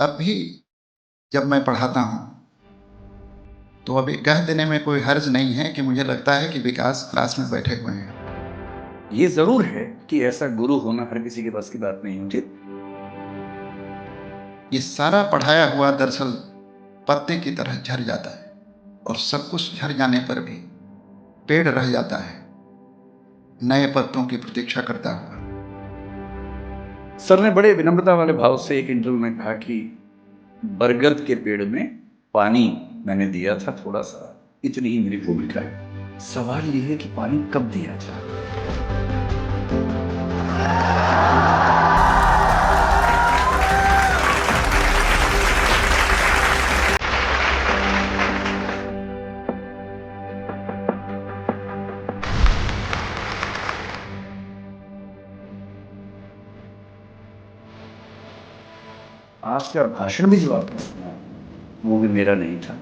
अब भी जब मैं पढ़ाता हूँ तो अभी कह देने में कोई हर्ज नहीं है कि मुझे लगता है कि विकास क्लास में बैठे हुए हैं। ये जरूर है कि ऐसा गुरु होना हर किसी के बस की बात नहीं होती। ये सारा पढ़ाया हुआ दरअसल पत्ते की तरह झड़ जाता है और सब कुछ झड़ जाने पर भी पेड़ रह जाता है नए पत्तों की प्रतीक्षा करता हुआ। सर ने बड़े विनम्रता वाले भाव से एक इंटरव्यू में कहा कि बरगद के पेड़ में पानी मैंने दिया था थोड़ा सा, इतनी ही मेरी भूमिका है। सवाल यह है कि पानी कब दिया जाए। आपका भाषण भी जो आपने सुना वो भी मेरा नहीं था,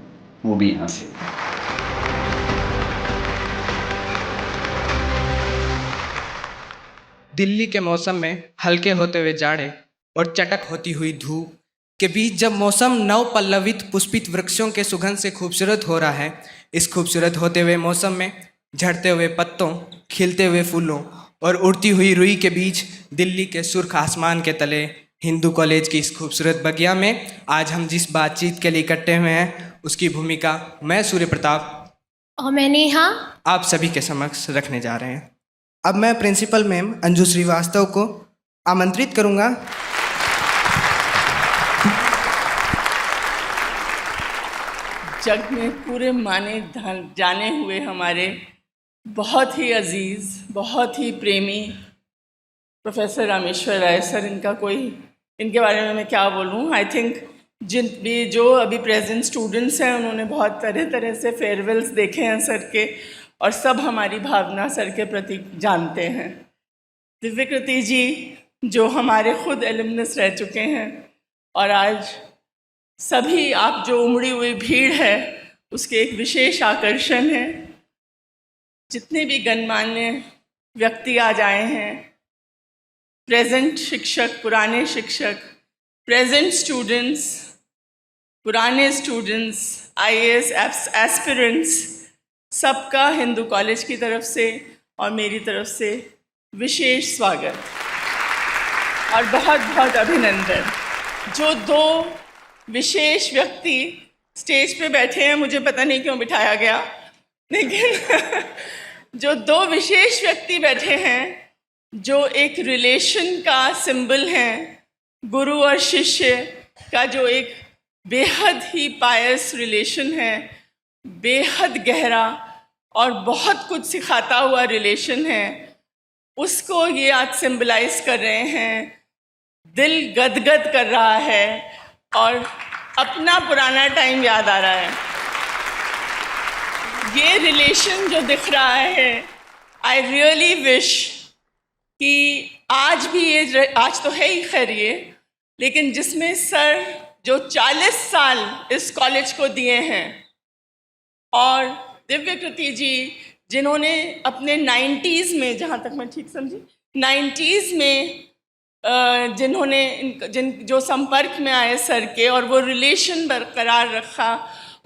वो भी यहां से। दिल्ली के मौसम में हल्के होते हुए जाड़े और चटक होती हुई धूप के बीच जब मौसम नव पल्लवित पुष्पित वृक्षों के सुगंध से खूबसूरत हो रहा है, इस खूबसूरत होते हुए मौसम में झड़ते हुए पत्तों, खिलते हुए फूलों और उड़ती हुई रुई के बीच दिल्ली के सुर्ख आसमान के तले हिंदू कॉलेज की इस खूबसूरत बगिया में आज हम जिस बातचीत के लिए इकट्ठे हुए हैं उसकी भूमिका मैं सूर्य प्रताप और मैं नेहा आप सभी के समक्ष रखने जा रहे हैं। अब मैं प्रिंसिपल मैम अंजू श्रीवास्तव को आमंत्रित करूंगा। जग में पूरे माने जाने हुए हमारे बहुत ही अजीज़, बहुत ही प्रेमी प्रोफेसर रामेश्वर राय सर, इनके बारे में मैं क्या बोलूं। आई थिंक जो अभी प्रेजेंट स्टूडेंट्स हैं उन्होंने बहुत तरह तरह से फेयरवेल्स देखे हैं सर के, और सब हमारी भावना सर के प्रति जानते हैं। दिव्यकृति जी जो हमारे खुद एलुमनस रह चुके हैं, और आज सभी आप जो उमड़ी हुई भीड़ है उसके एक विशेष आकर्षण है। जितने भी गणमान्य व्यक्ति आज आए हैं, प्रेजेंट शिक्षक, पुराने शिक्षक, प्रेजेंट स्टूडेंट्स, पुराने स्टूडेंट्स, आईएएस एस्पिरेंट्स, सबका हिंदू कॉलेज की तरफ से और मेरी तरफ से विशेष स्वागत और बहुत बहुत अभिनंदन। जो दो विशेष व्यक्ति स्टेज पे बैठे हैं, मुझे पता नहीं क्यों बिठाया गया, लेकिन जो दो विशेष व्यक्ति बैठे हैं जो एक रिलेशन का सिंबल हैं, गुरु और शिष्य का जो एक बेहद ही पायस रिलेशन है, बेहद गहरा और बहुत कुछ सिखाता हुआ रिलेशन है, उसको ये आज सिंबलाइज कर रहे हैं। दिल गदगद कर रहा है और अपना पुराना टाइम याद आ रहा है। ये रिलेशन जो दिख रहा है, आई रियली विश कि आज भी ये, आज तो है ही खैर ये, लेकिन जिसमें सर जो 40 साल इस कॉलेज को दिए हैं, और दिव्यकृति जी जिन्होंने अपने 90s में, जहाँ तक मैं ठीक समझी, 90s में जो संपर्क में आए सर के और वो रिलेशन बरकरार रखा,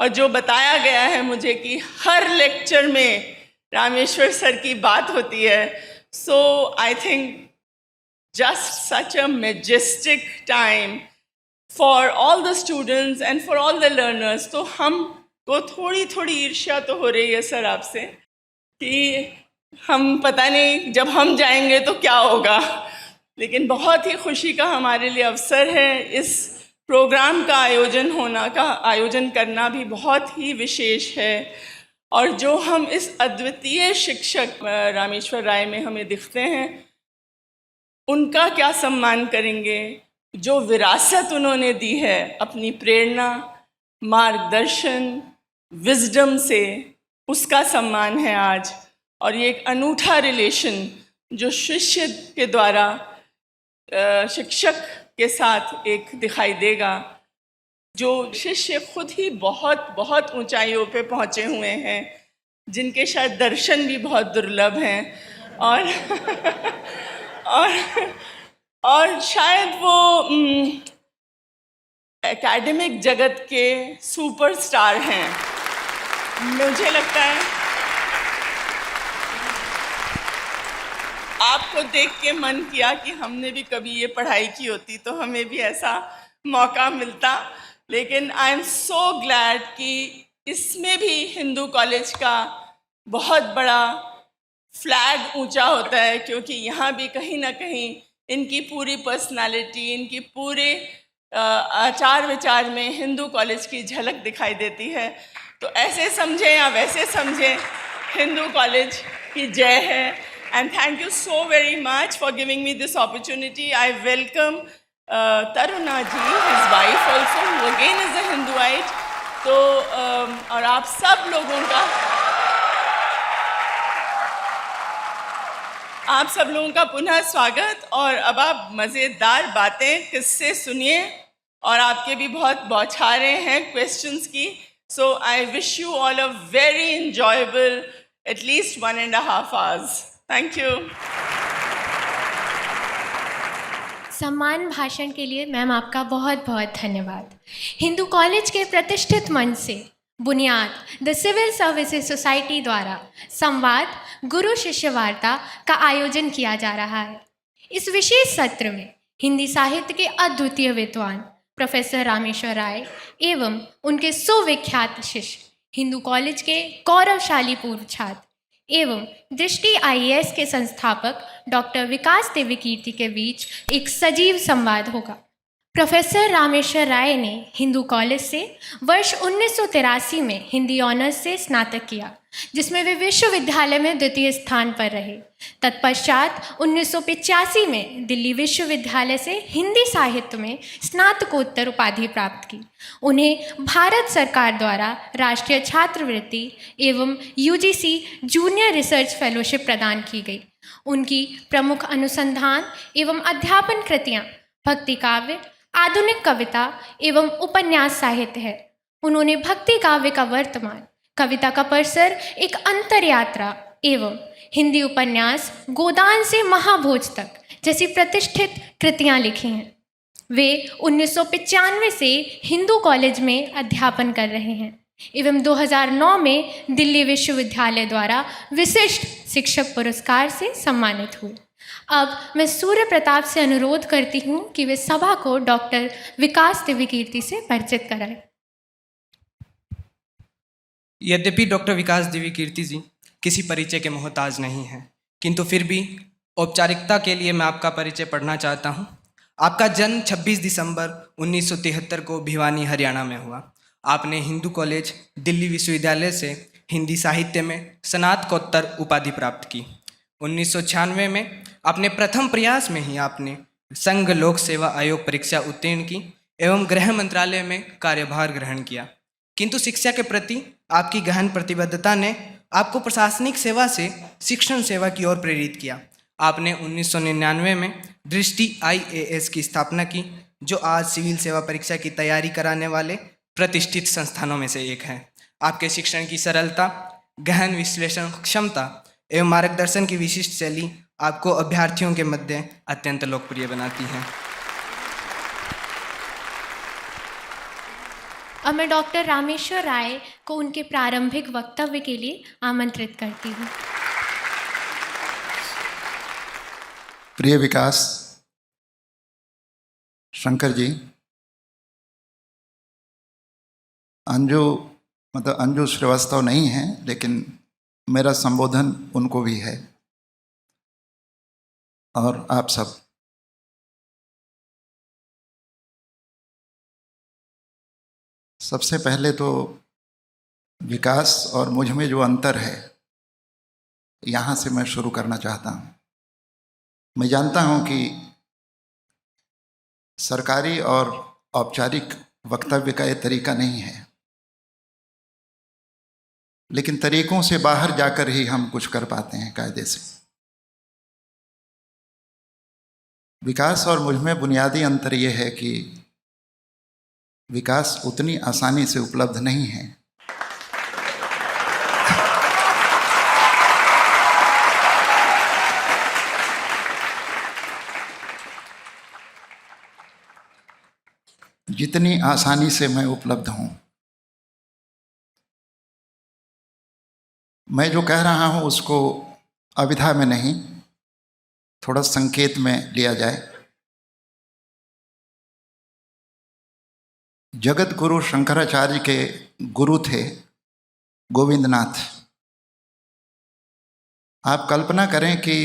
और जो बताया गया है मुझे कि हर लेक्चर में रामेश्वर सर की बात होती है। So I think just such a majestic time for all the students and for all the learners. तो हमको थोड़ी थोड़ी ईर्ष्या तो हो रही है सर आपसे कि हम पता नहीं जब हम जाएंगे तो क्या होगा, लेकिन बहुत ही खुशी का हमारे लिए अवसर है। इस प्रोग्राम का आयोजन करना भी बहुत ही विशेष है, और जो हम इस अद्वितीय शिक्षक रामेश्वर राय में हमें दिखते हैं, उनका क्या सम्मान करेंगे। जो विरासत उन्होंने दी है अपनी प्रेरणा, मार्गदर्शन, विजडम से, उसका सम्मान है आज। और ये एक अनूठा रिलेशन जो शिष्य के द्वारा शिक्षक के साथ एक दिखाई देगा, जो शिष्य खुद ही बहुत बहुत ऊंचाइयों पे पहुँचे हुए हैं, जिनके शायद दर्शन भी बहुत दुर्लभ हैं, और और शायद वो एकेडमिक जगत के सुपरस्टार हैं। मुझे लगता है आपको देख के मन किया कि हमने भी कभी ये पढ़ाई की होती तो हमें भी ऐसा मौका मिलता। लेकिन आई एम सो ग्लैड कि इसमें भी हिंदू कॉलेज का बहुत बड़ा फ्लैग ऊंचा होता है, क्योंकि यहाँ भी कहीं ना कहीं इनकी पूरी पर्सनालिटी, इनकी पूरे आचार विचार में हिंदू कॉलेज की झलक दिखाई देती है। तो ऐसे समझें या वैसे समझें, हिंदू कॉलेज की जय है। And thank you so very much for giving me this opportunity. I welcome Taruna ji, his wife also, who again is a Hinduite. तो और आप सब लोगों का पुनः स्वागत। और अब आप मज़ेदार बातें किससे सुनिए, और आपके भी बहुत बौछारें हैं क्वेश्चंस की। So I wish you all a very enjoyable at least 1.5 hours. Thank you. सम्मान भाषण के लिए मैम आपका बहुत बहुत धन्यवाद। हिंदू कॉलेज के प्रतिष्ठित मंच से बुनियाद द सिविल सर्विसेज सोसाइटी द्वारा संवाद गुरु शिष्य वार्ता का आयोजन किया जा रहा है। इस विशेष सत्र में हिंदी साहित्य के अद्वितीय विद्वान प्रोफेसर रामेश्वर राय एवं उनके सुविख्यात शिष्य, हिंदू कॉलेज के गौरवशाली पूर्व छात्र एवं दृष्टि IAS के संस्थापक डॉक्टर विकास देवीकीर्ति के बीच एक सजीव संवाद होगा। प्रोफेसर रामेश्वर राय ने हिंदू कॉलेज से वर्ष 1983 में हिंदी ऑनर्स से स्नातक किया, जिसमें वे विश्वविद्यालय में द्वितीय स्थान पर रहे। तत्पश्चात 1985 में दिल्ली विश्वविद्यालय से हिंदी साहित्य में स्नातकोत्तर उपाधि प्राप्त की। उन्हें भारत सरकार द्वारा राष्ट्रीय छात्रवृत्ति एवं UGC जूनियर रिसर्च फेलोशिप प्रदान की गई। उनकी प्रमुख अनुसंधान एवं अध्यापन कृतियाँ भक्ति काव्य, आधुनिक कविता एवं उपन्यास साहित्य है। उन्होंने भक्ति काव्य का वर्तमान, कविता का परसर, एक अंतर यात्रा एवं हिंदी उपन्यास गोदान से महाभोज तक जैसी प्रतिष्ठित कृतियां लिखी हैं। वे 1995 से हिंदू कॉलेज में अध्यापन कर रहे हैं एवं 2009 में दिल्ली विश्वविद्यालय द्वारा विशिष्ट शिक्षक पुरस्कार से सम्मानित हुए। अब मैं सूर्य प्रताप से अनुरोध करती हूँ कि वे सभा को डॉक्टर विकास देवीकीर्ति से परिचित कराएं। यद्यपि डॉक्टर विकास देवीकीर्ति जी किसी परिचय के मोहताज नहीं हैं, किंतु फिर भी औपचारिकता के लिए मैं आपका परिचय पढ़ना चाहता हूँ। आपका जन्म 26 दिसंबर 1973 को भिवानी, हरियाणा में हुआ। आपने हिंदू कॉलेज दिल्ली विश्वविद्यालय से हिंदी साहित्य में स्नातकोत्तर उपाधि प्राप्त की। 1996 में अपने प्रथम प्रयास में ही आपने संघ लोक सेवा आयोग परीक्षा उत्तीर्ण की एवं गृह मंत्रालय में कार्यभार ग्रहण किया। किंतु शिक्षा के प्रति आपकी गहन प्रतिबद्धता ने आपको प्रशासनिक सेवा से शिक्षण सेवा की ओर प्रेरित किया। आपने 1999 में दृष्टि IAS की स्थापना की, जो आज सिविल सेवा परीक्षा की तैयारी कराने वाले प्रतिष्ठित संस्थानों में से एक है। आपके शिक्षण की सरलता, गहन विश्लेषण क्षमता एवं मार्गदर्शन की विशिष्ट शैली आपको अभ्यर्थियों के मध्य अत्यंत लोकप्रिय बनाती है। अब मैं डॉक्टर रामेश्वर राय को उनके प्रारंभिक वक्तव्य के लिए आमंत्रित करती हूँ। प्रिय विकास शंकर जी, अंजू श्रीवास्तव नहीं है, लेकिन मेरा संबोधन उनको भी है और आप सब। सबसे पहले तो विकास और मुझ में जो अंतर है, यहाँ से मैं शुरू करना चाहता हूँ। मैं जानता हूँ कि सरकारी और औपचारिक वक्तव्य का ये तरीका नहीं है, लेकिन तरीकों से बाहर जाकर ही हम कुछ कर पाते हैं कायदे से। विकास और मुझ में बुनियादी अंतर ये है कि विकास उतनी आसानी से उपलब्ध नहीं है। जितनी आसानी से मैं उपलब्ध हूँ, मैं जो कह रहा हूँ उसको अविधा में नहीं, थोड़ा संकेत में लिया जाए। जगत गुरु शंकराचार्य के गुरु थे गोविंदनाथ। आप कल्पना करें कि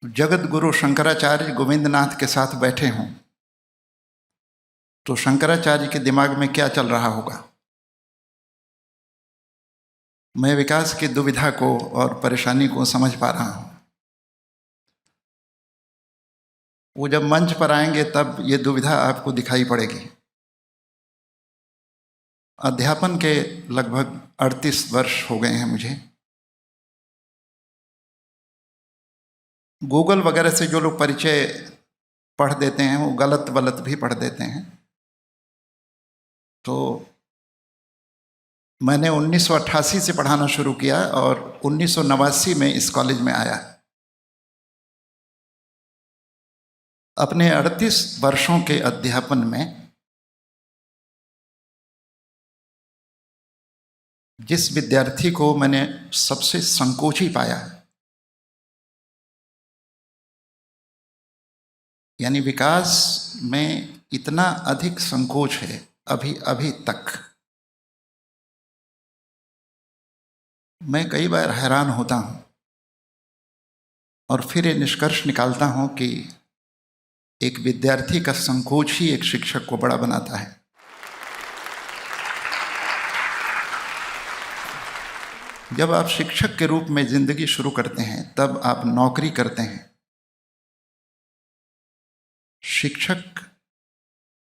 जगत गुरु शंकराचार्य गोविंदनाथ के साथ बैठे हों तो शंकराचार्य के दिमाग में क्या चल रहा होगा। मैं विकास की दुविधा को और परेशानी को समझ पा रहा हूं। वो जब मंच पर आएंगे तब ये दुविधा आपको दिखाई पड़ेगी। अध्यापन के लगभग 38 वर्ष हो गए हैं मुझे। गूगल वगैरह से जो लोग परिचय पढ़ देते हैं वो गलत वलत भी पढ़ देते हैं। तो मैंने 1988 से पढ़ाना शुरू किया और 1989 में इस कॉलेज में आया। अपने 38 वर्षों के अध्यापन में जिस विद्यार्थी को मैंने सबसे संकोची पाया, यानी विकास में इतना अधिक संकोच है अभी तक, मैं कई बार हैरान होता हूं और फिर ये निष्कर्ष निकालता हूं कि एक विद्यार्थी का संकोच ही एक शिक्षक को बड़ा बनाता है। जब आप शिक्षक के रूप में जिंदगी शुरू करते हैं तब आप नौकरी करते हैं। शिक्षक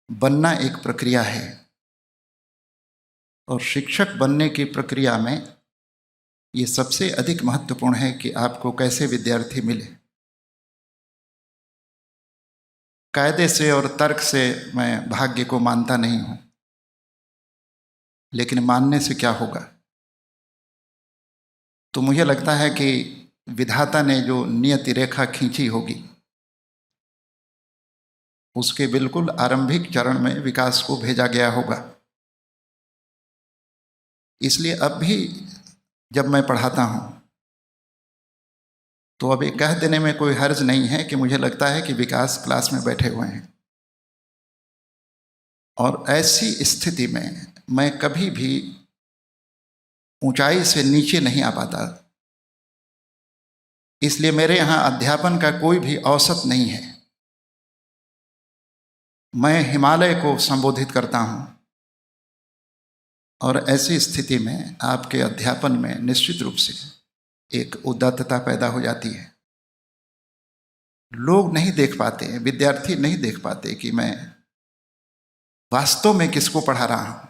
बनना एक प्रक्रिया है और शिक्षक बनने की प्रक्रिया में ये सबसे अधिक महत्वपूर्ण है कि आपको कैसे विद्यार्थी मिले। कायदे से और तर्क से मैं भाग्य को मानता नहीं हूं, लेकिन मानने से क्या होगा। तो मुझे लगता है कि विधाता ने जो नियति रेखा खींची होगी उसके बिल्कुल आरंभिक चरण में विकास को भेजा गया होगा। इसलिए अब भी जब मैं पढ़ाता हूं तो अब ये कह देने में कोई हर्ज नहीं है कि मुझे लगता है कि विकास क्लास में बैठे हुए हैं। और ऐसी स्थिति में मैं कभी भी ऊंचाई से नीचे नहीं आ पाता। इसलिए मेरे यहाँ अध्यापन का कोई भी औसत नहीं है। मैं हिमालय को संबोधित करता हूँ और ऐसी स्थिति में आपके अध्यापन में निश्चित रूप से एक उदात्तता पैदा हो जाती है। लोग नहीं देख पाते, विद्यार्थी नहीं देख पाते कि मैं वास्तव में किसको पढ़ा रहा हूँ।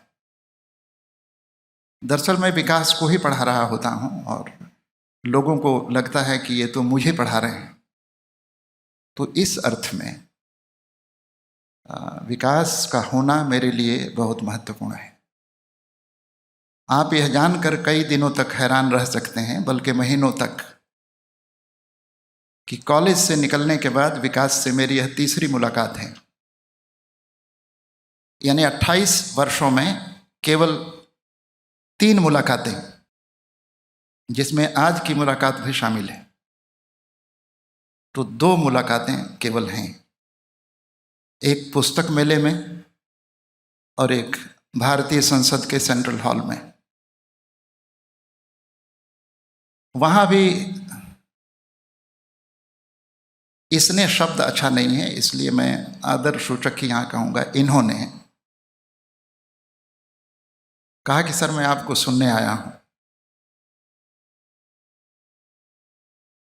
दरअसल मैं विकास को ही पढ़ा रहा होता हूँ और लोगों को लगता है कि ये तो मुझे पढ़ा रहे हैं। तो इस अर्थ में विकास का होना मेरे लिए बहुत महत्वपूर्ण है। आप यह जानकर कई दिनों तक हैरान रह सकते हैं, बल्कि महीनों तक, कि कॉलेज से निकलने के बाद विकास से मेरी यह तीसरी मुलाकात है। यानी 28 वर्षों में केवल 3 मुलाकातें, जिसमें आज की मुलाकात भी शामिल है। तो 2 मुलाकातें केवल हैं, एक पुस्तक मेले में और एक भारतीय संसद के सेंट्रल हॉल में। वहां भी इसने शब्द अच्छा नहीं है, इसलिए मैं आदर सूचक ही यहां कहूंगा। इन्होंने कहा कि सर मैं आपको सुनने आया हूं।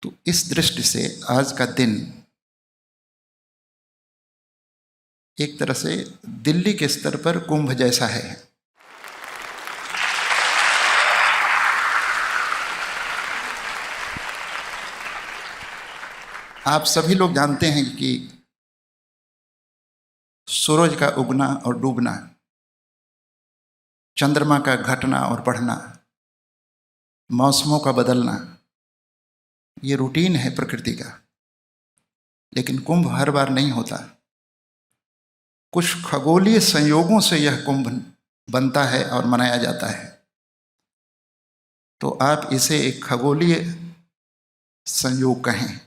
तो इस दृष्टि से आज का दिन एक तरह से दिल्ली के स्तर पर कुंभ जैसा है। आप सभी लोग जानते हैं कि सूरज का उगना और डूबना, चंद्रमा का घटना और बढ़ना, मौसमों का बदलना, ये रूटीन है प्रकृति का। लेकिन कुंभ हर बार नहीं होता। कुछ खगोलीय संयोगों से यह कुंभ बनता है और मनाया जाता है, तो आप इसे एक खगोलीय संयोग कहें,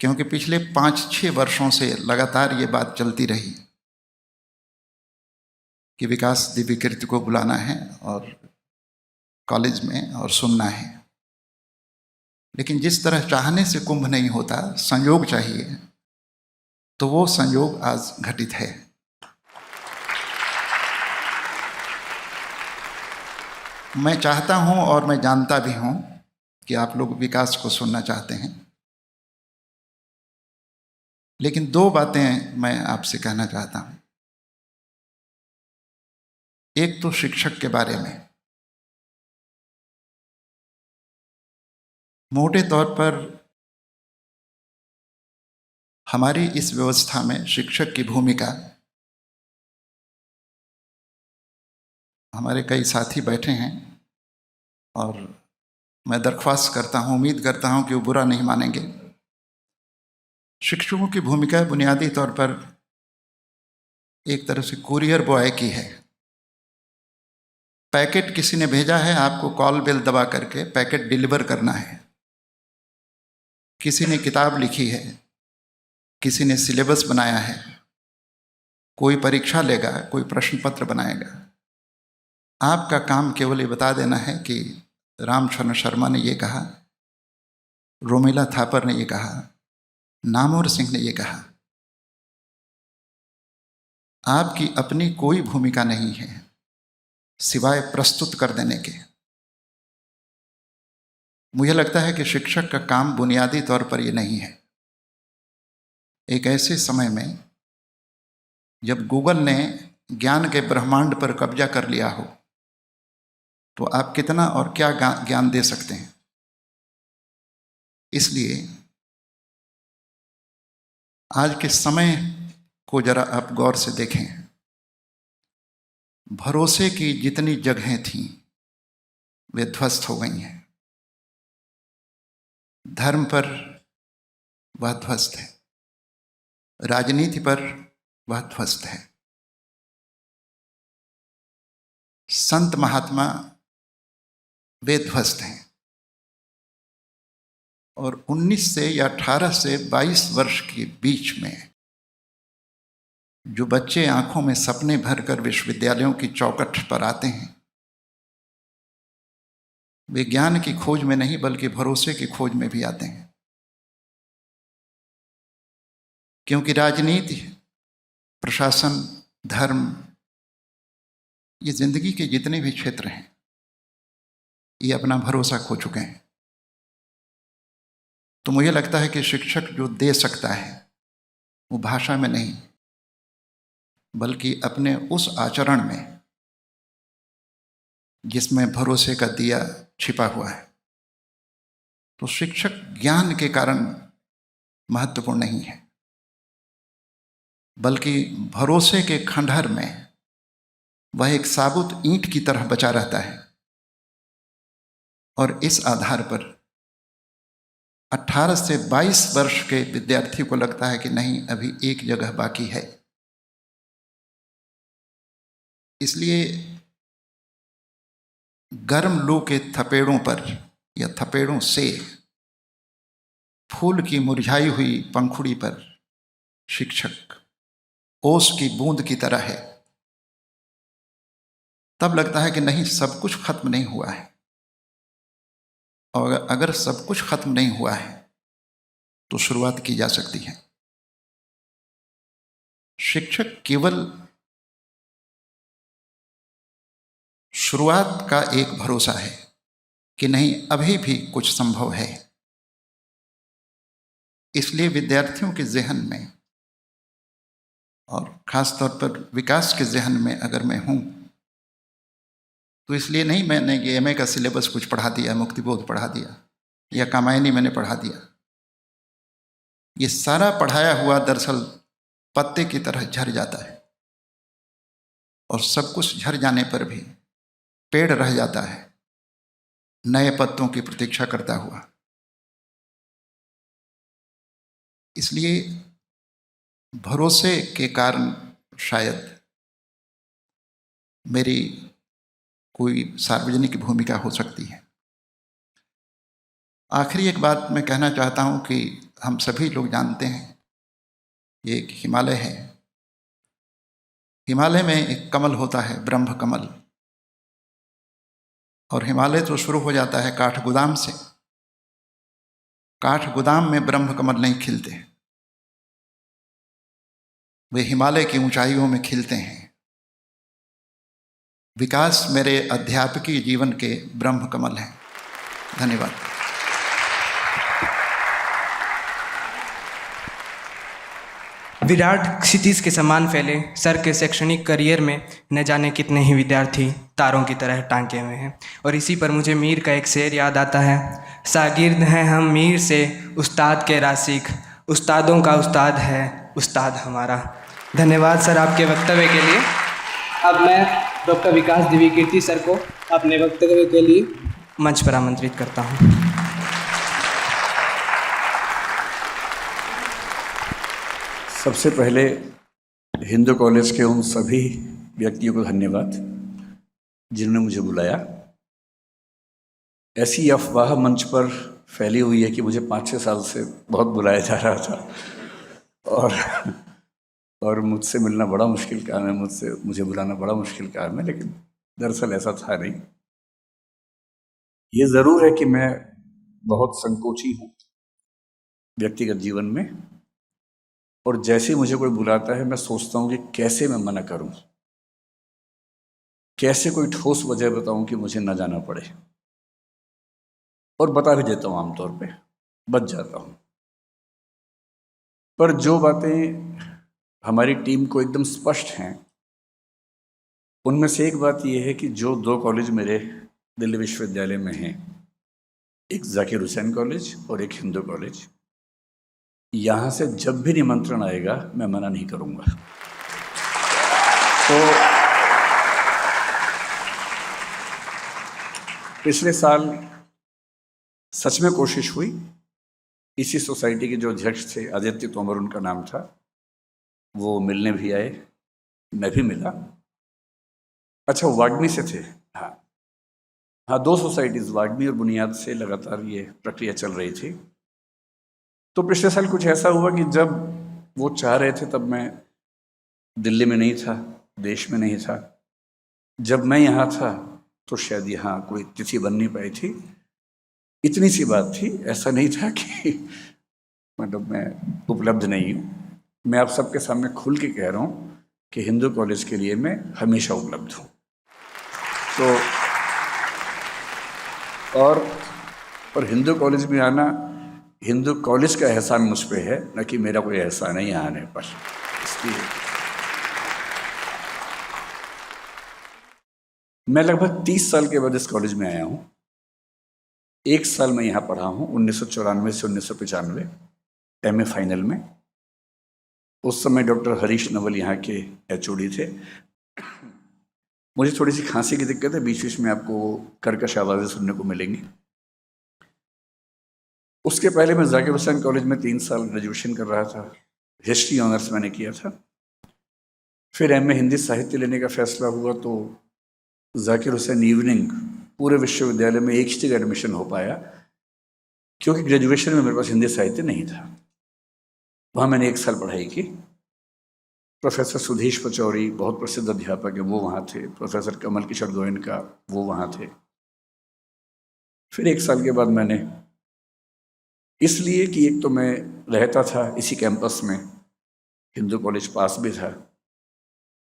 क्योंकि पिछले 5-6 वर्षों से लगातार ये बात चलती रही कि विकास दिव्य कीर्ति को बुलाना है और कॉलेज में और सुनना है, लेकिन जिस तरह चाहने से कुंभ नहीं होता, संयोग चाहिए, तो वो संयोग आज घटित है। मैं चाहता हूं और मैं जानता भी हूं कि आप लोग विकास को सुनना चाहते हैं, लेकिन 2 बातें मैं आपसे कहना चाहता हूं। एक तो शिक्षक के बारे में। मोटे तौर पर हमारी इस व्यवस्था में शिक्षक की भूमिका, हमारे कई साथी बैठे हैं और मैं दरख्वास्त करता हूं, उम्मीद करता हूं कि वो बुरा नहीं मानेंगे। शिक्षकों की भूमिका बुनियादी तौर पर एक तरह से कुरियर बॉय की है। पैकेट किसी ने भेजा है, आपको कॉल बेल दबा करके पैकेट डिलीवर करना है। किसी ने किताब लिखी है, किसी ने सिलेबस बनाया है, कोई परीक्षा लेगा, कोई प्रश्न पत्र बनाएगा। आपका काम केवल ये बता देना है कि रामचरण शर्मा ने ये कहा, रोमिला थापर ने ये कहा, नामवर सिंह ने ये कहा। आपकी अपनी कोई भूमिका नहीं है सिवाय प्रस्तुत कर देने के। मुझे लगता है कि शिक्षक का काम बुनियादी तौर पर ये नहीं है। एक ऐसे समय में जब गूगल ने ज्ञान के ब्रह्मांड पर कब्जा कर लिया हो, तो आप कितना और क्या ज्ञान दे सकते हैं। इसलिए आज के समय को जरा आप गौर से देखें। भरोसे की जितनी जगहें थीं वे ध्वस्त हो गई हैं। धर्म पर वह ध्वस्त है, राजनीति पर वह ध्वस्त है, संत महात्मा वे ध्वस्त हैं। और 19 से या 18 से 22 वर्ष के बीच में जो बच्चे आंखों में सपने भरकर विश्वविद्यालयों की चौखट पर आते हैं, वे ज्ञान की खोज में नहीं बल्कि भरोसे की खोज में भी आते हैं। क्योंकि राजनीति, प्रशासन, धर्म, ये जिंदगी के जितने भी क्षेत्र हैं, ये अपना भरोसा खो चुके हैं। तो मुझे लगता है कि शिक्षक जो दे सकता है वो भाषा में नहीं बल्कि अपने उस आचरण में जिसमें भरोसे का दिया छिपा हुआ है। तो शिक्षक ज्ञान के कारण महत्वपूर्ण नहीं है बल्कि भरोसे के खंडहर में वह एक साबुत ईंट की तरह बचा रहता है। और इस आधार पर 18 से 22 वर्ष के विद्यार्थी को लगता है कि नहीं, अभी एक जगह बाकी है। इसलिए गर्म लू के थपेड़ों पर या थपेड़ों से फूल की मुरझाई हुई पंखुड़ी पर शिक्षक ओस की बूंद की तरह है। तब लगता है कि नहीं, सब कुछ खत्म नहीं हुआ है। और अगर सब कुछ खत्म नहीं हुआ है तो शुरुआत की जा सकती है। शिक्षक केवल शुरुआत का एक भरोसा है कि नहीं, अभी भी कुछ संभव है। इसलिए विद्यार्थियों के जहन में और खास तौर पर विकास के जहन में अगर मैं हूं तो इसलिए नहीं मैंने ये एमए का सिलेबस कुछ पढ़ा दिया, मुक्तिबोध पढ़ा दिया या कामायनी मैंने पढ़ा दिया। ये सारा पढ़ाया हुआ दरअसल पत्ते की तरह झड़ जाता है और सब कुछ झड़ जाने पर भी पेड़ रह जाता है नए पत्तों की प्रतीक्षा करता हुआ। इसलिए भरोसे के कारण शायद मेरी कोई सार्वजनिक भूमिका हो सकती है। आखिरी एक बात मैं कहना चाहता हूँ कि हम सभी लोग जानते हैं ये एक हिमालय है। हिमालय में एक कमल होता है, ब्रह्म कमल, और हिमालय तो शुरू हो जाता है काठगोदाम से। काठगोदाम में ब्रह्म कमल नहीं खिलते, वे हिमालय की ऊंचाइयों में खिलते हैं। विकास मेरे अध्यापकीय जीवन के ब्रह्म कमल हैं। धन्यवाद। विराट क्षितिज के समान फैले सर के शैक्षणिक करियर में न जाने कितने ही विद्यार्थी तारों की तरह टांके हुए हैं। और इसी पर मुझे मीर का एक शेर याद आता है, शागिर्द हैं हम मीर से उस्ताद के रासिक, उस्तादों का उस्ताद है उस्ताद हमारा। धन्यवाद सर आपके वक्तव्य के लिए। अब मैं डॉक्टर विकास दिव्यकीर्ति सर को अपने वक्तव्य के लिए मंच पर आमंत्रित करता हूँ। सबसे पहले हिंदू कॉलेज के उन सभी व्यक्तियों को धन्यवाद जिन्होंने मुझे बुलाया। ऐसी अफवाह मंच पर फैली हुई है कि मुझे 5-6 साल से बहुत बुलाया जा रहा था और मुझसे मिलना बड़ा मुश्किल काम है, मुझे बुलाना बड़ा मुश्किल काम है, लेकिन दरअसल ऐसा था नहीं। ये ज़रूर है कि मैं बहुत संकोची हूँ व्यक्तिगत जीवन में, और जैसे मुझे कोई बुलाता है मैं सोचता हूँ कि कैसे मैं मना करूँ, कैसे कोई ठोस वजह बताऊँ कि मुझे ना जाना पड़े, और बता भी देता हूँ, आमतौर पे बच जाता हूँ। पर जो बातें हमारी टीम को एकदम स्पष्ट हैं, उनमें से एक बात यह है कि जो 2 कॉलेज मेरे दिल्ली विश्वविद्यालय में हैं, एक जाकिर हुसैन कॉलेज और एक हिंदू कॉलेज, यहाँ से जब भी निमंत्रण आएगा मैं मना नहीं करूँगा। तो पिछले साल सच में कोशिश हुई, इसी सोसाइटी के जो अध्यक्ष थे आदित्य तोमर उनका नाम था, वो मिलने भी आए, मैं भी मिला। अच्छा, वाग्मी से थे, हाँ 2 सोसाइटीज़ वाग्मी और बुनियाद से लगातार ये प्रक्रिया चल रही थी। तो पिछले साल कुछ ऐसा हुआ कि जब वो चाह रहे थे तब मैं दिल्ली में नहीं था, देश में नहीं था। जब मैं यहाँ था तो शायद यहाँ कोई तिथि बन नहीं पाई थी। इतनी सी बात थी, ऐसा नहीं था कि मतलब मैं उपलब्ध नहीं हूँ। मैं आप सबके सामने खुल के कह रहा हूँ कि हिंदू कॉलेज के लिए मैं हमेशा उपलब्ध हूँ। तो और हिंदू कॉलेज में आना, हिंदू कॉलेज का एहसान मुझ पे है, न कि मेरा कोई एहसान है यहाँ आने पर। इसलिए मैं लगभग 30 साल के बाद इस कॉलेज में आया हूँ। 1 साल मैं यहाँ पढ़ा हूँ, 1994 से 1995 MA फाइनल में। उस समय डॉक्टर हरीश नवल यहाँ के HOD थे। मुझे थोड़ी सी खांसी की दिक्कत है, बीच बीच में आपको कर्कश आवाज़ें सुनने को मिलेंगी। उसके पहले मैं जाकिर हुसैन कॉलेज में 3 साल ग्रेजुएशन कर रहा था, हिस्ट्री ऑनर्स मैंने किया था। फिर MA हिंदी साहित्य लेने का फैसला हुआ तो जाकिर हुसैन इवनिंग पूरे विश्वविद्यालय में एक ही जगह एडमिशन हो पाया, क्योंकि ग्रेजुएशन में मेरे पास हिंदी साहित्य नहीं था। वहाँ मैंने 1 साल पढ़ाई की। प्रोफेसर सुधीश पचौरी बहुत प्रसिद्ध अध्यापक है, वो वहाँ थे। प्रोफेसर कमल किशोर गोयनका वो वहाँ थे। फिर 1 साल के बाद मैंने, इसलिए कि एक तो मैं रहता था इसी कैंपस में, हिंदू कॉलेज पास भी था,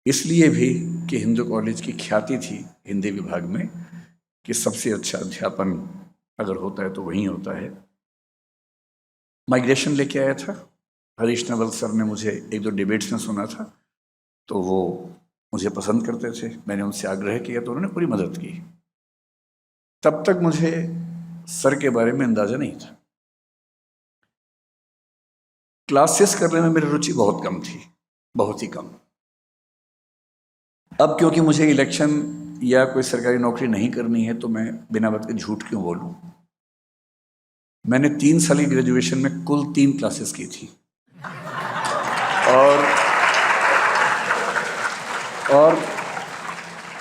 इसलिए भी कि हिंदू कॉलेज की ख्याति थी हिंदी विभाग में कि सबसे अच्छा अध्यापन अगर होता है तो वहीं होता है। माइग्रेशन लेके आया था। हरीश नवल सर ने मुझे 1-2 डिबेट्स में सुना था, तो वो मुझे पसंद करते थे। मैंने उनसे आग्रह किया तो उन्होंने पूरी मदद की। तब तक मुझे सर के बारे में अंदाजा नहीं था। क्लासेस करने में मेरी रुचि बहुत कम थी, बहुत ही कम। अब क्योंकि मुझे इलेक्शन या कोई सरकारी नौकरी नहीं करनी है तो मैं बिना बात के झूठ क्यों बोलूं। मैंने 3 साल की ग्रेजुएशन में कुल 3 क्लासेस की थी। और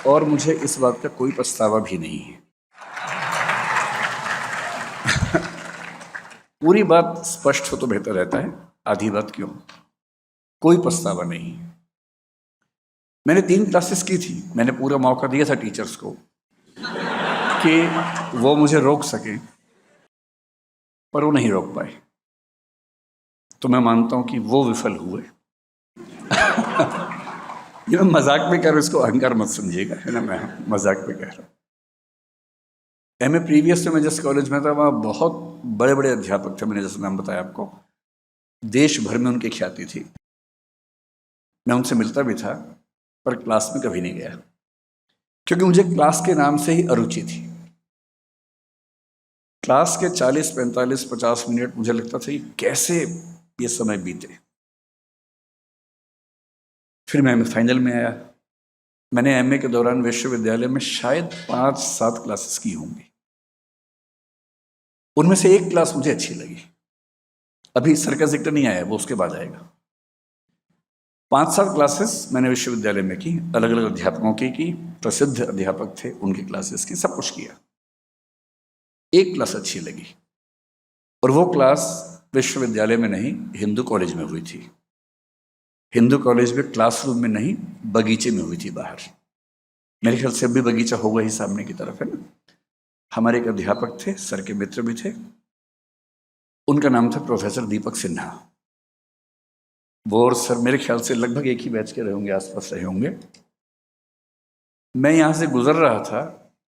और मुझे इस बात का कोई पछतावा भी नहीं है। पूरी बात स्पष्ट हो तो बेहतर रहता है, आधी बात क्यों। कोई पछतावा नहीं है। मैंने 3 क्लासेस की थी, मैंने पूरा मौका दिया था टीचर्स को कि वो मुझे रोक सके, पर वो नहीं रोक पाए। तो मैं मानता हूं कि वो विफल हुए। ये मैं मजाक में कह रहा हूँ, इसको अहंकार मत समझिएगा, है ना, मैं मजाक में कह रहा हूँ। एमए प्रीवियस में मैं जिस कॉलेज में था वहाँ बहुत बड़े बड़े अध्यापक थे, मैंने जैसे नाम बताया आपको, देश भर में उनकी ख्याति थी। मैं उनसे मिलता भी था, पर क्लास में कभी नहीं गया, क्योंकि मुझे क्लास के नाम से ही अरुचि थी। क्लास के 40, 45, 50 मिनट मुझे लगता था कि कैसे ये समय बीते। फिर मैं फाइनल में आया। मैंने एमए के दौरान विश्वविद्यालय में शायद 5-7 क्लासेस की होंगी। उनमें से एक क्लास मुझे अच्छी लगी। अभी सर का जिक्र नहीं आया, वो उसके बाद आएगा। 5-7 क्लासेस मैंने विश्वविद्यालय में की, अलग अलग अध्यापकों की, प्रसिद्ध अध्यापक थे उनकी क्लासेस की, सब कुछ किया। एक क्लास अच्छी लगी, और वो क्लास विश्वविद्यालय में नहीं, हिंदू कॉलेज में हुई थी। हिंदू कॉलेज में क्लासरूम में नहीं, बगीचे में हुई थी बाहर। मेरे ख्याल से अभी बगीचा होगा ही सामने की तरफ, है ना। हमारे एक अध्यापक थे, सर के मित्र भी थे, उनका नाम था प्रोफेसर दीपक सिन्हा। वो और सर मेरे ख्याल से लगभग एक ही बैच के रहे होंगे, आसपास रहे होंगे। मैं यहाँ से गुजर रहा था,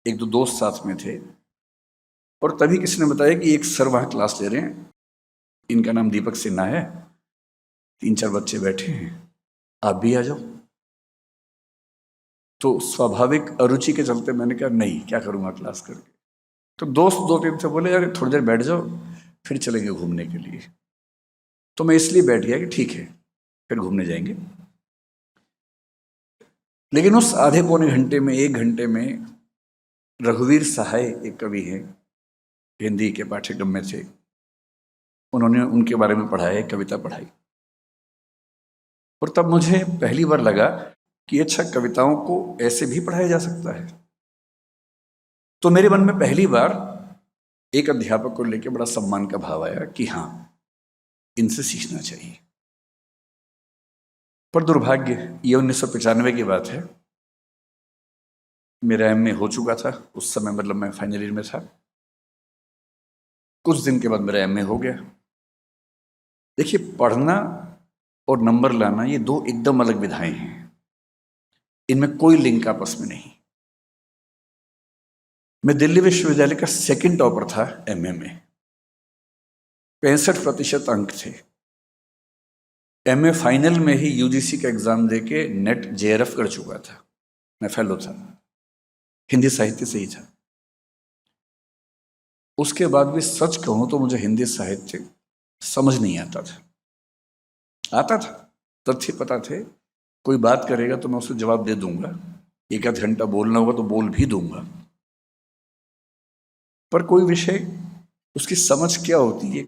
1-2 दोस्त साथ में थे, और तभी किसी ने बताया कि एक सर वहाँ क्लास ले रहे हैं, इनका नाम दीपक सिन्हा है, 3-4 बच्चे बैठे हैं, आप भी आ जाओ। तो स्वाभाविक अरुचि के चलते मैंने कहा नहीं, क्या करूँगा क्लास करके। तो दोस्त 2-3 थे, बोले यार थोड़ी देर बैठ जाओ, फिर चलेंगे घूमने के लिए। तो मैं इसलिए बैठ गया कि ठीक है, फिर घूमने जाएंगे। लेकिन उस आधे पौने घंटे में, 1 घंटे में, रघुवीर सहाय एक कवि हैं, हिंदी के पाठ्यक्रम में थे, उन्होंने उनके बारे में पढ़ाया, एक कविता पढ़ाई। और तब मुझे पहली बार लगा कि अच्छा, कविताओं को ऐसे भी पढ़ाया जा सकता है। तो मेरे मन में पहली बार एक अध्यापक को लेकर बड़ा सम्मान का भाव आया कि हाँ, इनसे सीखना चाहिए। पर दुर्भाग्य, ये 1995 की बात है, मेरा एमए हो चुका था उस समय, मतलब मैं फाइनल ईयर में था। कुछ दिन के बाद मेरा एमए हो गया। देखिए, पढ़ना और नंबर लाना ये 2 एकदम अलग विधाएं हैं, इनमें कोई लिंक आपस में नहीं। मैं दिल्ली विश्वविद्यालय का 2nd टॉपर था एमए में, 65% अंक थे। एमए फाइनल में ही यूजीसी का एग्जाम देके नेट जेआरएफ कर चुका था, मैं फेलो था, हिंदी साहित्य से ही था। उसके बाद भी सच कहूं तो मुझे हिंदी साहित्य समझ नहीं आता था, तथ्य पता थे, कोई बात करेगा तो मैं उसे जवाब दे दूंगा, 1-8 घंटा बोलना होगा तो बोल भी दूंगा, पर कोई विषय उसकी समझ क्या होती है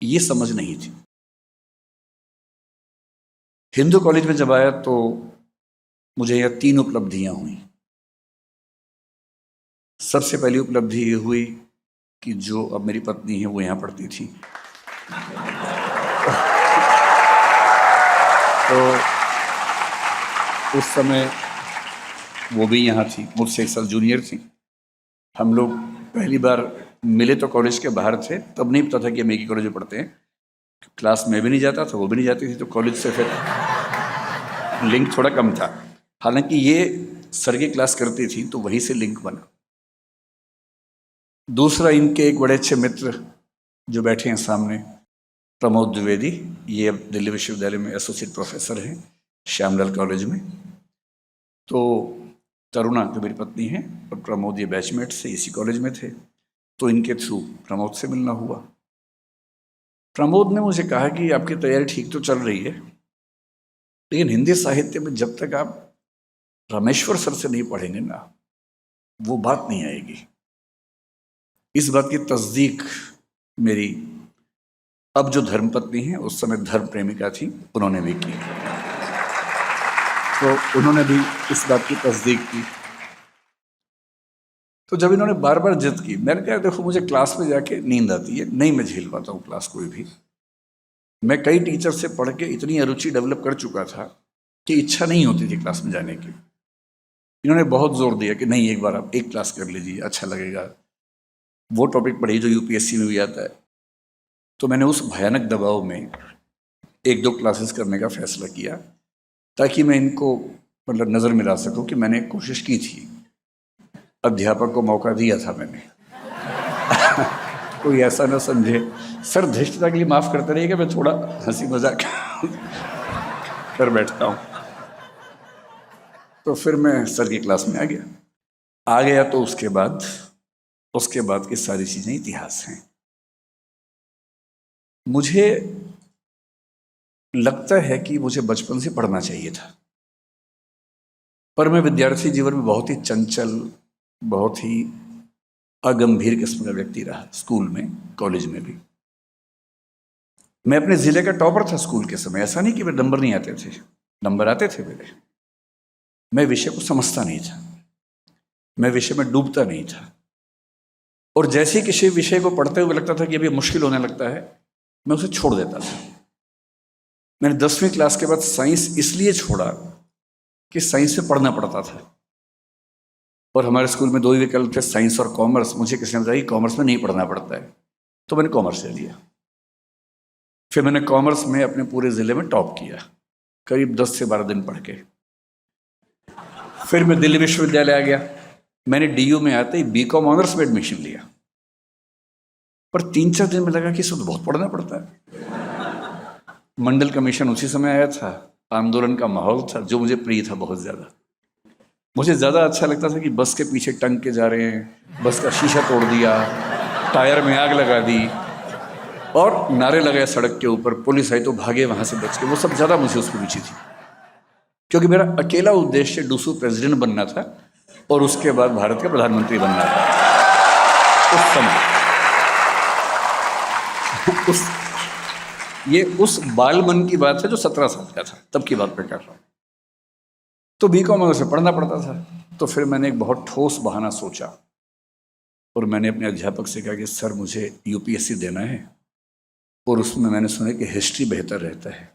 ये समझ नहीं थी। हिंदू कॉलेज में जब आया तो मुझे यह 3 उपलब्धियां हुई। सबसे पहली उपलब्धि ये हुई कि जो अब मेरी पत्नी है वो यहाँ पढ़ती थी। तो उस समय वो भी यहाँ थी, मुझसे 1 साल जूनियर थी। हम लोग पहली बार मिले तो कॉलेज के बाहर थे, तब नहीं पता था कि हम एक ही कॉलेज में पढ़ते हैं। क्लास में भी नहीं जाता था, वो भी नहीं जाती थी, तो कॉलेज से फिर लिंक थोड़ा कम था। हालांकि ये सर की क्लास करती थी तो वहीं से लिंक बना। दूसरा, इनके एक बड़े अच्छे मित्र जो बैठे हैं सामने, प्रमोद द्विवेदी, ये अब दिल्ली विश्वविद्यालय में एसोसिएट प्रोफेसर हैं श्यामलाल कॉलेज में। तो तरुणा जो मेरी पत्नी है और प्रमोद ये बैचमेट से इसी कॉलेज में थे, तो इनके थ्रू प्रमोद से मिलना हुआ। प्रमोद ने मुझे कहा कि आपकी तैयारी ठीक तो चल रही है, लेकिन हिंदी साहित्य में जब तक आप रामेश्वर सर से नहीं पढ़ेंगे ना, वो बात नहीं आएगी। इस बात की तस्दीक मेरी अब जो धर्मपत्नी हैं उस समय धर्म प्रेमिका थी, उन्होंने भी की, तो उन्होंने भी इस बात की तस्दीक की। तो जब इन्होंने बार बार जिद की, मैंने कहा देखो मुझे क्लास में जाके नींद आती है, नहीं मैं झेल पाता हूँ क्लास कोई भी। मैं कई टीचर से पढ़ के इतनी अरुचि डेवलप कर चुका था कि इच्छा नहीं होती थी क्लास में जाने की। इन्होंने बहुत जोर दिया कि नहीं एक बार आप एक क्लास कर लीजिए, अच्छा लगेगा, वो टॉपिक पढ़िए जो यूपीएससी में भी आता है। तो मैंने उस भयानक दबाव में 1-2 क्लासेस करने का फैसला किया ताकि मैं इनको मतलब नज़र मिला सकूं कि मैंने कोशिश की थी, अध्यापक को मौका दिया था मैंने। कोई ऐसा ना समझे, सर धृष्टता के लिए माफ़ करते रहिएगा, मैं थोड़ा हंसी मजाक कर बैठता हूँ। तो फिर मैं सर की क्लास में आ गया तो उसके बाद की सारी चीज़ें इतिहास हैं। मुझे लगता है कि मुझे बचपन से पढ़ना चाहिए था, पर मैं विद्यार्थी जीवन में बहुत ही चंचल, बहुत ही अगंभीर किस्म का व्यक्ति रहा, स्कूल में, कॉलेज में भी। मैं अपने ज़िले का टॉपर था स्कूल के समय। ऐसा नहीं कि मेरे नंबर नहीं आते थे, नंबर आते थे मेरे। मैं विषय को समझता नहीं था, मैं विषय में डूबता नहीं था, और जैसे ही किसी विषय को पढ़ते हुए लगता था कि अभी मुश्किल होने लगता है, मैं उसे छोड़ देता था। मैंने 10वीं क्लास के बाद साइंस इसलिए छोड़ा कि साइंस से पढ़ना पड़ता था, और हमारे स्कूल में 2 ही विकल्प थे, साइंस और कॉमर्स। मुझे किसी ने बताया कॉमर्स में नहीं पढ़ना पड़ता है, तो मैंने कॉमर्स ले लिया। फिर मैंने कॉमर्स में अपने पूरे ज़िले में टॉप किया, करीब 10 से 12 दिन पढ़ के। फिर मैं दिल्ली विश्वविद्यालय आ गया। मैंने डीयू में आते ही बीकॉम ऑनर्स में एडमिशन लिया, पर 3-4 दिन में लगा कि इसको तो बहुत पढ़ना पड़ता है। मंडल कमीशन उसी समय आया था, आंदोलन का माहौल था जो मुझे प्रिय था बहुत ज़्यादा। मुझे ज़्यादा अच्छा लगता था कि बस के पीछे टंग के जा रहे हैं, बस का शीशा तोड़ दिया, टायर में आग लगा दी और नारे लगाए सड़क के ऊपर, पुलिस आई तो भागे वहाँ से बच के। वो सब ज़्यादा मुझे उसमें रुचि थी, क्योंकि मेरा अकेला उद्देश्य डूसू प्रेसिडेंट बनना था और उसके बाद भारत का प्रधानमंत्री बनना था उस समय। उस बाल मन की बात है जो 17 साल का था, तब की बात मैं कर रहा हूँ। तो बीकॉम में से पढ़ना पड़ता था। तो फिर मैंने एक बहुत ठोस बहाना सोचा और मैंने अपने अध्यापक से कहा कि सर मुझे यूपीएससी देना है, और उसमें मैंने सुना कि हिस्ट्री बेहतर रहता है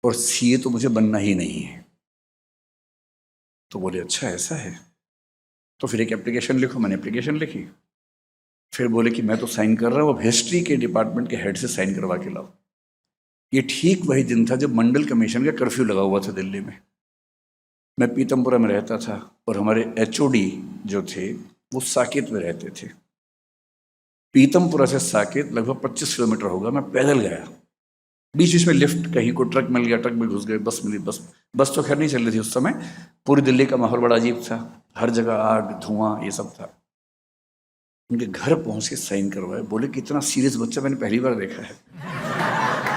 और सीए तो मुझे बनना ही नहीं है। तो बोले अच्छा ऐसा है, तो फिर एक एप्लीकेशन लिखो। मैंने एप्लीकेशन लिखी। फिर बोले कि मैं तो साइन कर रहा हूँ, अब हिस्ट्री के डिपार्टमेंट के हेड से साइन करवा के लाओ। ये ठीक वही दिन था जब मंडल कमीशन का कर्फ्यू लगा हुआ था दिल्ली में। मैं पीतमपुरा में रहता था और हमारे एचओडी जो थे वो साकेत में रहते थे। पीतमपुरा से साकेत लगभग 25 किलोमीटर होगा। मैं पैदल गया, बीच बीच में लिफ्ट, कहीं को ट्रक मिल गया, ट्रक में घुस गए, बस मिली। बस तो खैर नहीं चल रही थी उस समय। पूरी दिल्ली का माहौल बड़ा अजीब था, हर जगह आग, धुआं, ये सब था। उनके घर पहुंच के साइन करवाए। बोले कि इतना सीरियस बच्चा मैंने पहली बार देखा है।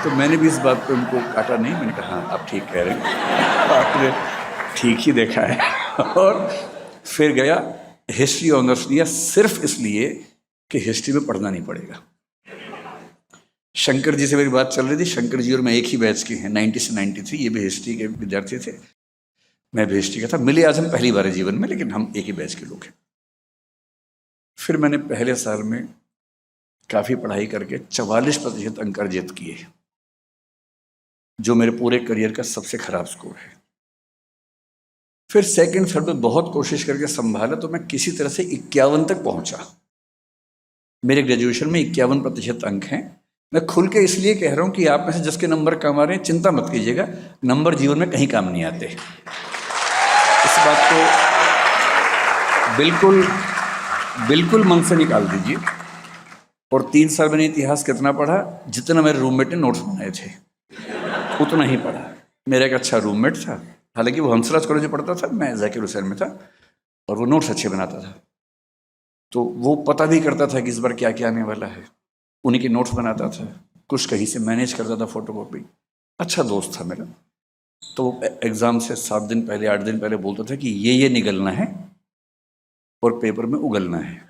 तो मैंने भी इस बात पे उनको काटा नहीं। मैंने कहा हाँ आप ठीक कह रहे हैं, आपने ठीक ही देखा है। और फिर गया, हिस्ट्री ऑनर्स लिया, सिर्फ इसलिए कि हिस्ट्री में पढ़ना नहीं पड़ेगा। शंकर जी से मेरी बात चल रही थी। शंकर जी और मैं एक ही बैच के हैं, 90 से 93। ये भी हिस्ट्री के विद्यार्थी थे, मैं भी हिस्ट्री का था। मिले आज हम पहली बार है जीवन में, लेकिन हम एक ही बैच के लोग हैं। फिर मैंने पहले साल में काफ़ी पढ़ाई करके 44% अंक अर्जित किए, जो मेरे पूरे करियर का सबसे खराब स्कोर है। फिर सेकंड थर्ड में बहुत कोशिश करके संभाला, तो मैं किसी तरह से 51 तक पहुंचा। मेरे ग्रेजुएशन में 51% अंक हैं। मैं खुल के इसलिए कह रहा हूं कि आप में से जिसके नंबर कम आ रहे हैं, चिंता मत कीजिएगा, नंबर जीवन में कहीं काम नहीं आते। इस बात को बिल्कुल मन से निकाल दीजिए। और 3 साल मैंने इतिहास कितना पढ़ा? जितना मेरे रूममेट ने नोट्स बनाए थे उतना ही पढ़ा। मेरा एक अच्छा रूममेट था, हालांकि वो हंसराज कॉलेज में पढ़ता था, मैं जाकिर हुसैन में था, और वो नोट्स अच्छे बनाता था। तो वो पता भी करता था कि इस बार क्या क्या आने वाला है, उन्हीं के नोट्स बनाता था, कुछ कहीं से मैनेज करता था, फोटोकॉपी। अच्छा दोस्त था मेरा। तो एग्ज़ाम से 7 दिन पहले, 8 दिन पहले बोलता था कि ये निगलना है और पेपर में उगलना है।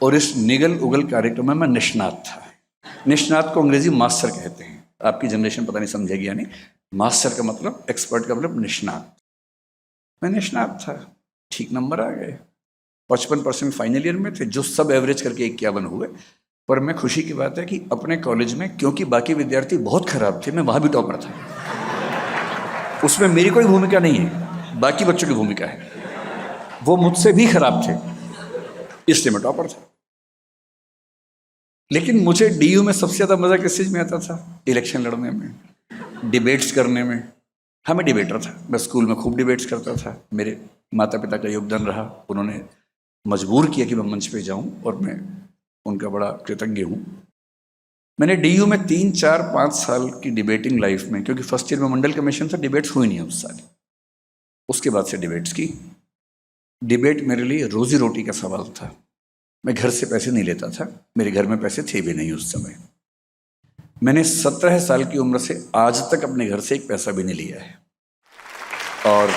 और इस निगल उगल कार्यक्रम में मैं निष्णात था। निष्णात को अंग्रेजी मास्टर कहते हैं, आपकी जनरेशन पता नहीं समझेगी या नहीं। मास्टर का मतलब, एक्सपर्ट का मतलब निष्णात। मैं निष्णात था, ठीक नंबर आ गए, 55% फाइनल ईयर में थे, जो सब एवरेज करके 51 हुए। पर मैं खुशी की बात है कि अपने कॉलेज में, क्योंकि बाकी विद्यार्थी बहुत खराब थे, मैं वहाँ भी टॉपर था। उसमें मेरी कोई भूमिका नहीं है, बाकी बच्चों की भूमिका है। वो मुझसे भी खराब थे, इसलिए मैं टॉपर था। लेकिन मुझे डीयू में सबसे ज़्यादा मज़ा किस चीज़ में आता था? इलेक्शन लड़ने में, डिबेट्स करने में। हाँ, मैं डिबेटर था, मैं स्कूल में खूब डिबेट्स करता था। मेरे माता पिता का योगदान रहा, उन्होंने मजबूर किया कि मैं मंच पे जाऊं, और मैं उनका बड़ा कृतज्ञ हूँ। मैंने डीयू में 3, 4, 5 साल की डिबेटिंग लाइफ में, क्योंकि फर्स्ट ईयर में मंडल कमीशन था, डिबेट्स हुई नहीं उस साल, उसके बाद से डिबेट्स की। डिबेट मेरे लिए रोजी रोटी का सवाल था। मैं घर से पैसे नहीं लेता था, मेरे घर में पैसे थे भी नहीं उस समय। मैंने 17 साल की उम्र से आज तक अपने घर से एक पैसा भी नहीं लिया है। और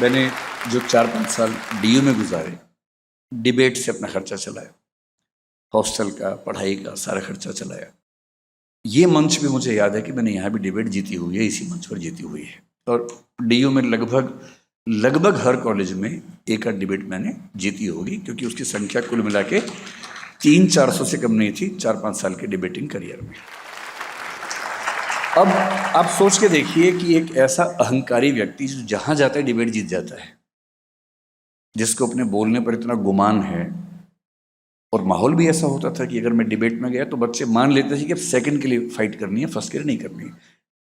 मैंने जो 4-5 साल डीयू में गुजारे, डिबेट से अपना खर्चा चलाया, हॉस्टल का, पढ़ाई का सारा खर्चा चलाया। ये मंच भी मुझे याद है कि मैंने यहाँ भी डिबेट जीती हुई है, इसी मंच पर जीती हुई है। और डीयू में लगभग हर कॉलेज में एक आध डिबेट मैंने जीती होगी, क्योंकि उसकी संख्या कुल मिला के 300-400 से कम नहीं थी 4-5 साल के डिबेटिंग करियर में। अब आप सोच के देखिए कि एक ऐसा अहंकारी व्यक्ति जो जहाँ जाता है डिबेट जीत जाता है, जिसको अपने बोलने पर इतना गुमान है, और माहौल भी ऐसा होता था कि अगर मैं डिबेट में गया तो बच्चे मान लेते थे कि अब सेकंड के लिए फाइट करनी है, फर्स्ट के लिए नहीं करनी है।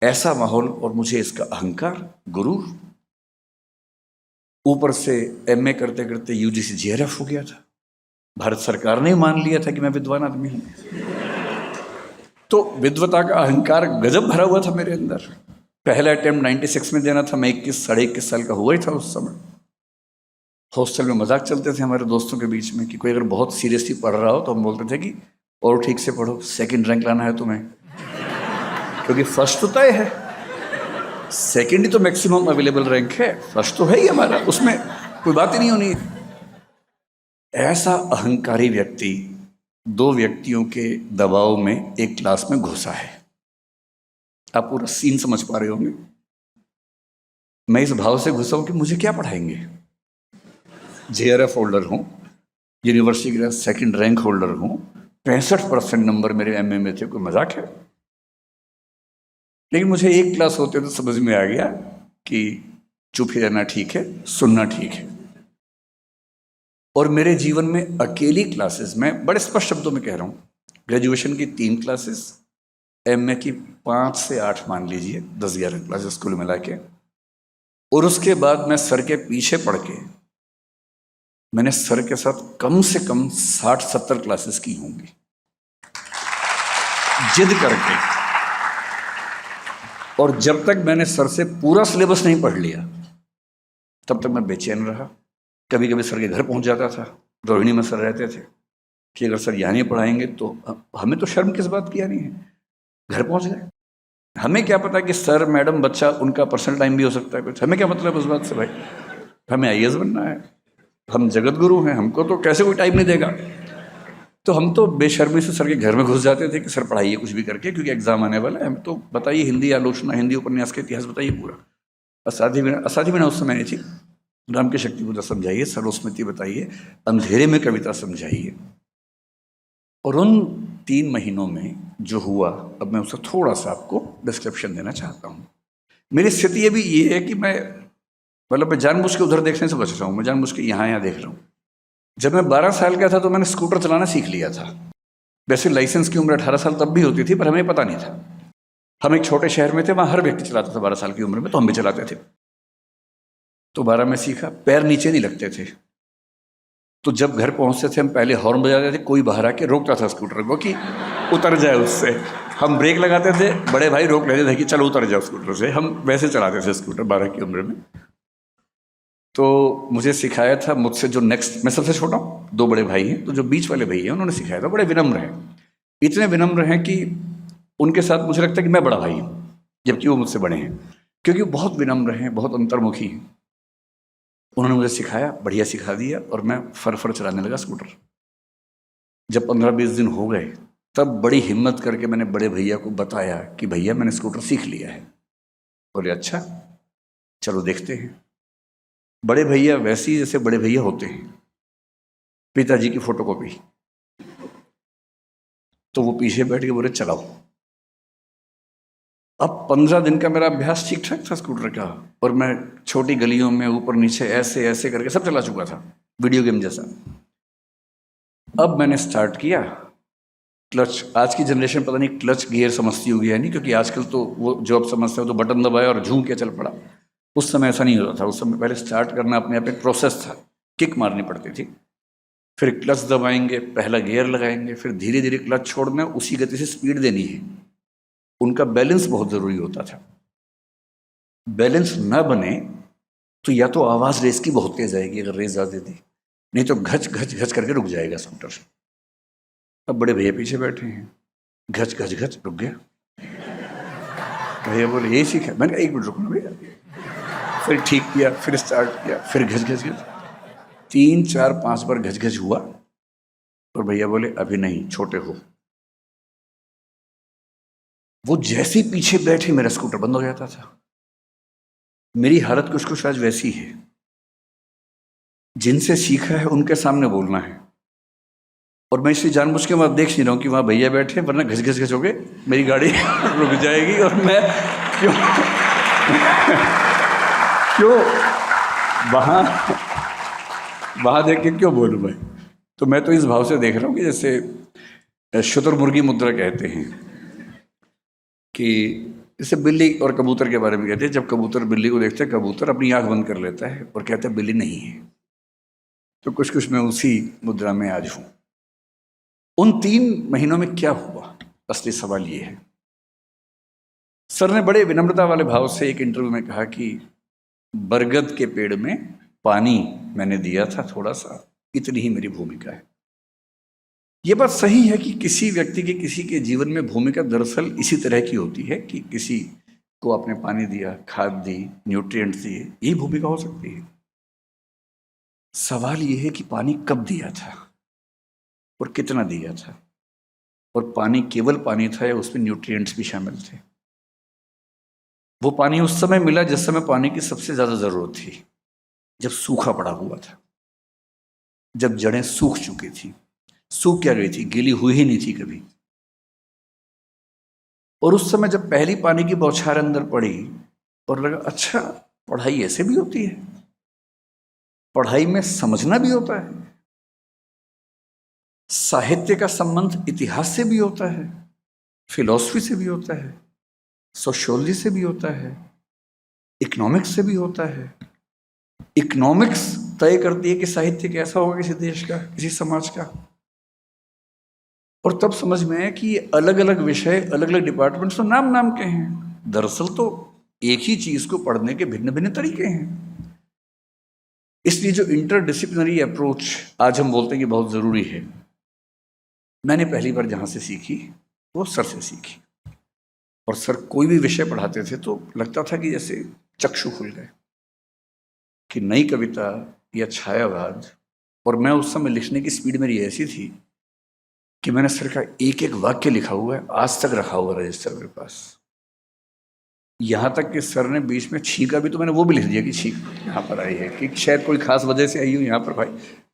ऐसा माहौल, और मुझे इसका अहंकार, गुरूर। ऊपर से एमए करते करते यूजीसी जेआरएफ हो गया था, भारत सरकार ने मान लिया था कि मैं विद्वान आदमी हूं। तो विद्वता का अहंकार गजब भरा हुआ था मेरे अंदर। पहला अटेम्प्ट 96 में देना था, मैं 21-21.5 साल का हुआ ही था उस समय। हॉस्टल में मजाक चलते थे हमारे दोस्तों के बीच में कि कोई अगर बहुत सीरियसली पढ़ रहा हो तो हम बोलते थे कि और ठीक से पढ़ो, सेकंड रैंक लाना है तुम्हें, क्योंकि फर्स्ट तो तय है, सेकंड ही तो मैक्सिमम अवेलेबल रैंक है, फर्स्ट तो है ही हमारा, उसमें कोई बात ही नहीं होनी। ऐसा अहंकारी व्यक्ति 2 व्यक्तियों के दबाव में एक क्लास में घुसा है। आप पूरा सीन समझ पा रहे होंगे। मैं इस भाव से घुसा हूं कि मुझे क्या पढ़ाएंगे। जेआरएफ होल्डर हूं, यूनिवर्सिटी का सेकंड रैंक होल्डर हूं, 65% नंबर मेरे एमए में थे, कोई मजाक है। लेकिन मुझे एक क्लास होते तो समझ में आ गया कि चुप ही रहना ठीक है, सुनना ठीक है। और मेरे जीवन में अकेली क्लासेस, मैं बड़े स्पष्ट शब्दों में कह रहा हूं, ग्रेजुएशन की 3 क्लासेस, एमए की 5 से 8 मान लीजिए, 10-11 क्लासेस कुल मिला के, और उसके बाद मैं सर के पीछे पढ़ के मैंने सर के साथ कम से कम 60-70 क्लासेस की होंगी, जिद करके। और जब तक मैंने सर से पूरा सिलेबस नहीं पढ़ लिया तब तक मैं बेचैन रहा। कभी कभी सर के घर पहुंच जाता था, रोहिणी में सर रहते थे, कि अगर सर यहाँ नहीं पढ़ाएंगे तो हमें तो शर्म किस बात की नहीं है, घर पहुंच गए। हमें क्या पता कि सर मैडम बच्चा उनका पर्सनल टाइम भी हो सकता है कुछ, हमें क्या मतलब उस बात से भाई, हमें आईएएस बनना है, हम जगत गुरु हैं, हमको तो कैसे कोई टाइम नहीं देगा। तो हम तो बेशर्मी से सर के घर में घुस जाते थे कि सर पढ़ाइए कुछ भी करके, क्योंकि एग्जाम आने वाला है, हमें तो बताइए हिंदी आलोचना, हिंदी उपन्यास का इतिहास बताइए पूरा। असाधी बिना उस समय नहीं थी, राम की शक्ति पूजा समझाइए, सर्वस्मृति बताइए, अंधेरे में कविता समझाइए। और उन 3 महीनों में जो हुआ, अब मैं उसका थोड़ा सा आपको डिस्क्रिप्शन देना चाहता हूँ। मेरी स्थिति ये भी ये है कि मैं जानबूझ के उधर देखने से बच रहा हूँ, मैं जानबूझ के यहाँ देख रहा हूँ। जब मैं 12 साल का था तो मैंने स्कूटर चलाना सीख लिया था। वैसे लाइसेंस की उम्र 18 साल तब भी होती थी, पर हमें पता नहीं था। हम एक छोटे शहर में थे, वहाँ हर व्यक्ति चलाता था 12 साल की उम्र में, तो हम भी चलाते थे। तो 12 में सीखा, पैर नीचे नहीं लगते थे। तो जब घर पहुँचते थे हम पहले हॉर्न बजाते थे, कोई बाहर आके रोकता था स्कूटर को कि उतर जाए उससे। हम ब्रेक लगाते थे, बड़े भाई रोक लेते थे कि चलो उतर जाओ स्कूटर से। हम वैसे चलाते थे स्कूटर 12 की उम्र में। तो मुझे सिखाया था मुझसे जो नेक्स्ट, मैं सबसे छोटा हूँ, 2 बड़े भाई हैं, तो जो बीच वाले भाई हैं उन्होंने सिखाया था। बड़े विनम्र हैं, इतने विनम्र हैं कि उनके साथ मुझे लगता है कि मैं बड़ा भाई हूँ, जबकि वो मुझसे बड़े हैं, क्योंकि बहुत विनम्र हैं, बहुत अंतर्मुखी हैं। उन्होंने मुझे सिखाया, बढ़िया सिखा दिया, और मैं फर चलाने लगा स्कूटर। जब 15-20 दिन हो गए तब बड़ी हिम्मत करके मैंने बड़े भैया को बताया कि भैया मैंने स्कूटर सीख लिया है। बोले अच्छा चलो देखते हैं। बड़े भैया वैसे ही जैसे बड़े भैया होते हैं, पिताजी की फोटोकॉपी। तो वो पीछे बैठ के बोले चलाओ। अब 15 दिन का मेरा अभ्यास ठीक ठाक था स्कूटर का, और मैं छोटी गलियों में ऊपर नीचे ऐसे ऐसे करके सब चला चुका था, वीडियो गेम जैसा। अब मैंने स्टार्ट किया, क्लच, आज की जनरेशन पता नहीं क्लच गियर समझती होगी या नहीं, क्योंकि आजकल तो वो जो आप समझते हो तो बटन दबाया और झूम के चल पड़ा। उस समय ऐसा नहीं होता था। उस समय पहले स्टार्ट करना अपने आप एक प्रोसेस था, किक मारनी पड़ती थी, फिर क्लच दबाएंगे, पहला गियर लगाएंगे, फिर धीरे धीरे क्लच छोड़ना, उसी गति से स्पीड देनी है। उनका बैलेंस बहुत ज़रूरी होता था। बैलेंस ना बने तो या तो आवाज़ रेस की बहुत तेज आएगी अगर रेस ज़्यादा दी, नहीं तो घच घच घच करके रुक जाएगा स्कूटर। अब बड़े भैया पीछे बैठे हैं, घच घच घच रुक गया। भैया बोले यही सीखा। मैंने कहा 1 मिनट रुकना भैया। फिर ठीक किया, फिर स्टार्ट किया, फिर घच घच घच, 3 4 5 बार घच घच हुआ। और भैया बोले अभी नहीं, छोटे हो। वो जैसे ही पीछे बैठे मेरा स्कूटर बंद हो जाता था। मेरी हालत कुछ कुछ आज वैसी है। जिनसे सीखा है उनके सामने बोलना है, और मैं इसलिए जानबूझ के वहां देख नहीं रहा हूं कि वहां भैया बैठे, वरना घस घस घस हो गए मेरी गाड़ी रुक जाएगी और मैं क्यों वहां देख के क्यों बोलूं मैं। तो मैं तो इस भाव से देख रहा हूं कि जैसे शुतुरमुर्गी मुद्रा कहते हैं कि जैसे बिल्ली और कबूतर के बारे में कहते हैं, जब कबूतर बिल्ली को देखते हैं, कबूतर अपनी आंख बंद कर लेता है और कहता है बिल्ली नहीं है। तो कुछ कुछ मैं उसी मुद्रा में आज हूं। उन 3 महीनों में क्या हुआ, असली सवाल ये है। सर ने बड़े विनम्रता वाले भाव से एक इंटरव्यू में कहा कि बरगद के पेड़ में पानी मैंने दिया था थोड़ा सा, इतनी ही मेरी भूमिका है। ये बात सही है कि किसी व्यक्ति की किसी के जीवन में भूमिका दरअसल इसी तरह की होती है कि किसी को आपने पानी दिया, खाद दी, न्यूट्रिएंट्स दिए, यही भूमिका हो सकती है। सवाल यह है कि पानी कब दिया था और कितना दिया था, और पानी केवल पानी था या उसमें न्यूट्रिएंट्स भी शामिल थे। वो पानी उस समय मिला जिस समय पानी की सबसे ज्यादा जरूरत थी, जब सूखा पड़ा हुआ था, जब जड़ें सूख चुकी थी। सूख क्या गई थी, गीली हुई ही नहीं थी कभी। और उस समय जब पहली पानी की बौछार अंदर पड़ी और लगा अच्छा पढ़ाई ऐसे भी होती है, पढ़ाई में समझना भी होता है, साहित्य का संबंध इतिहास से भी होता है, फिलॉसफी से भी होता है, सोशियोलॉजी से भी होता है, इकोनॉमिक्स से भी होता है। इकोनॉमिक्स तय करती है कि साहित्य कैसा होगा किसी देश का, किसी समाज का। और तब समझ में आया कि अलग अलग विषय, अलग अलग डिपार्टमेंट्स तो नाम नाम के हैं, दरअसल तो एक ही चीज को पढ़ने के भिन्न भिन्न तरीके हैं। इसलिए जो इंटरडिसिप्लिनरी अप्रोच आज हम बोलते हैं कि बहुत जरूरी है, मैंने पहली बार जहां से सीखी वो सर से सीखी। और सर कोई भी विषय पढ़ाते थे तो लगता था कि जैसे चक्षु खुल गए, कि नई कविता या छायावाद। और मैं उस समय लिखने की स्पीड मेरी ऐसी थी कि मैंने सर का एक एक वाक्य लिखा हुआ है, आज तक रखा हुआ रजिस्टर मेरे पास। यहाँ तक कि सर ने बीच में छींका भी तो मैंने वो भी लिख दिया कि छींक यहाँ पर आई है, कि शायद कोई खास वजह से आई हूँ यहाँ पर भाई,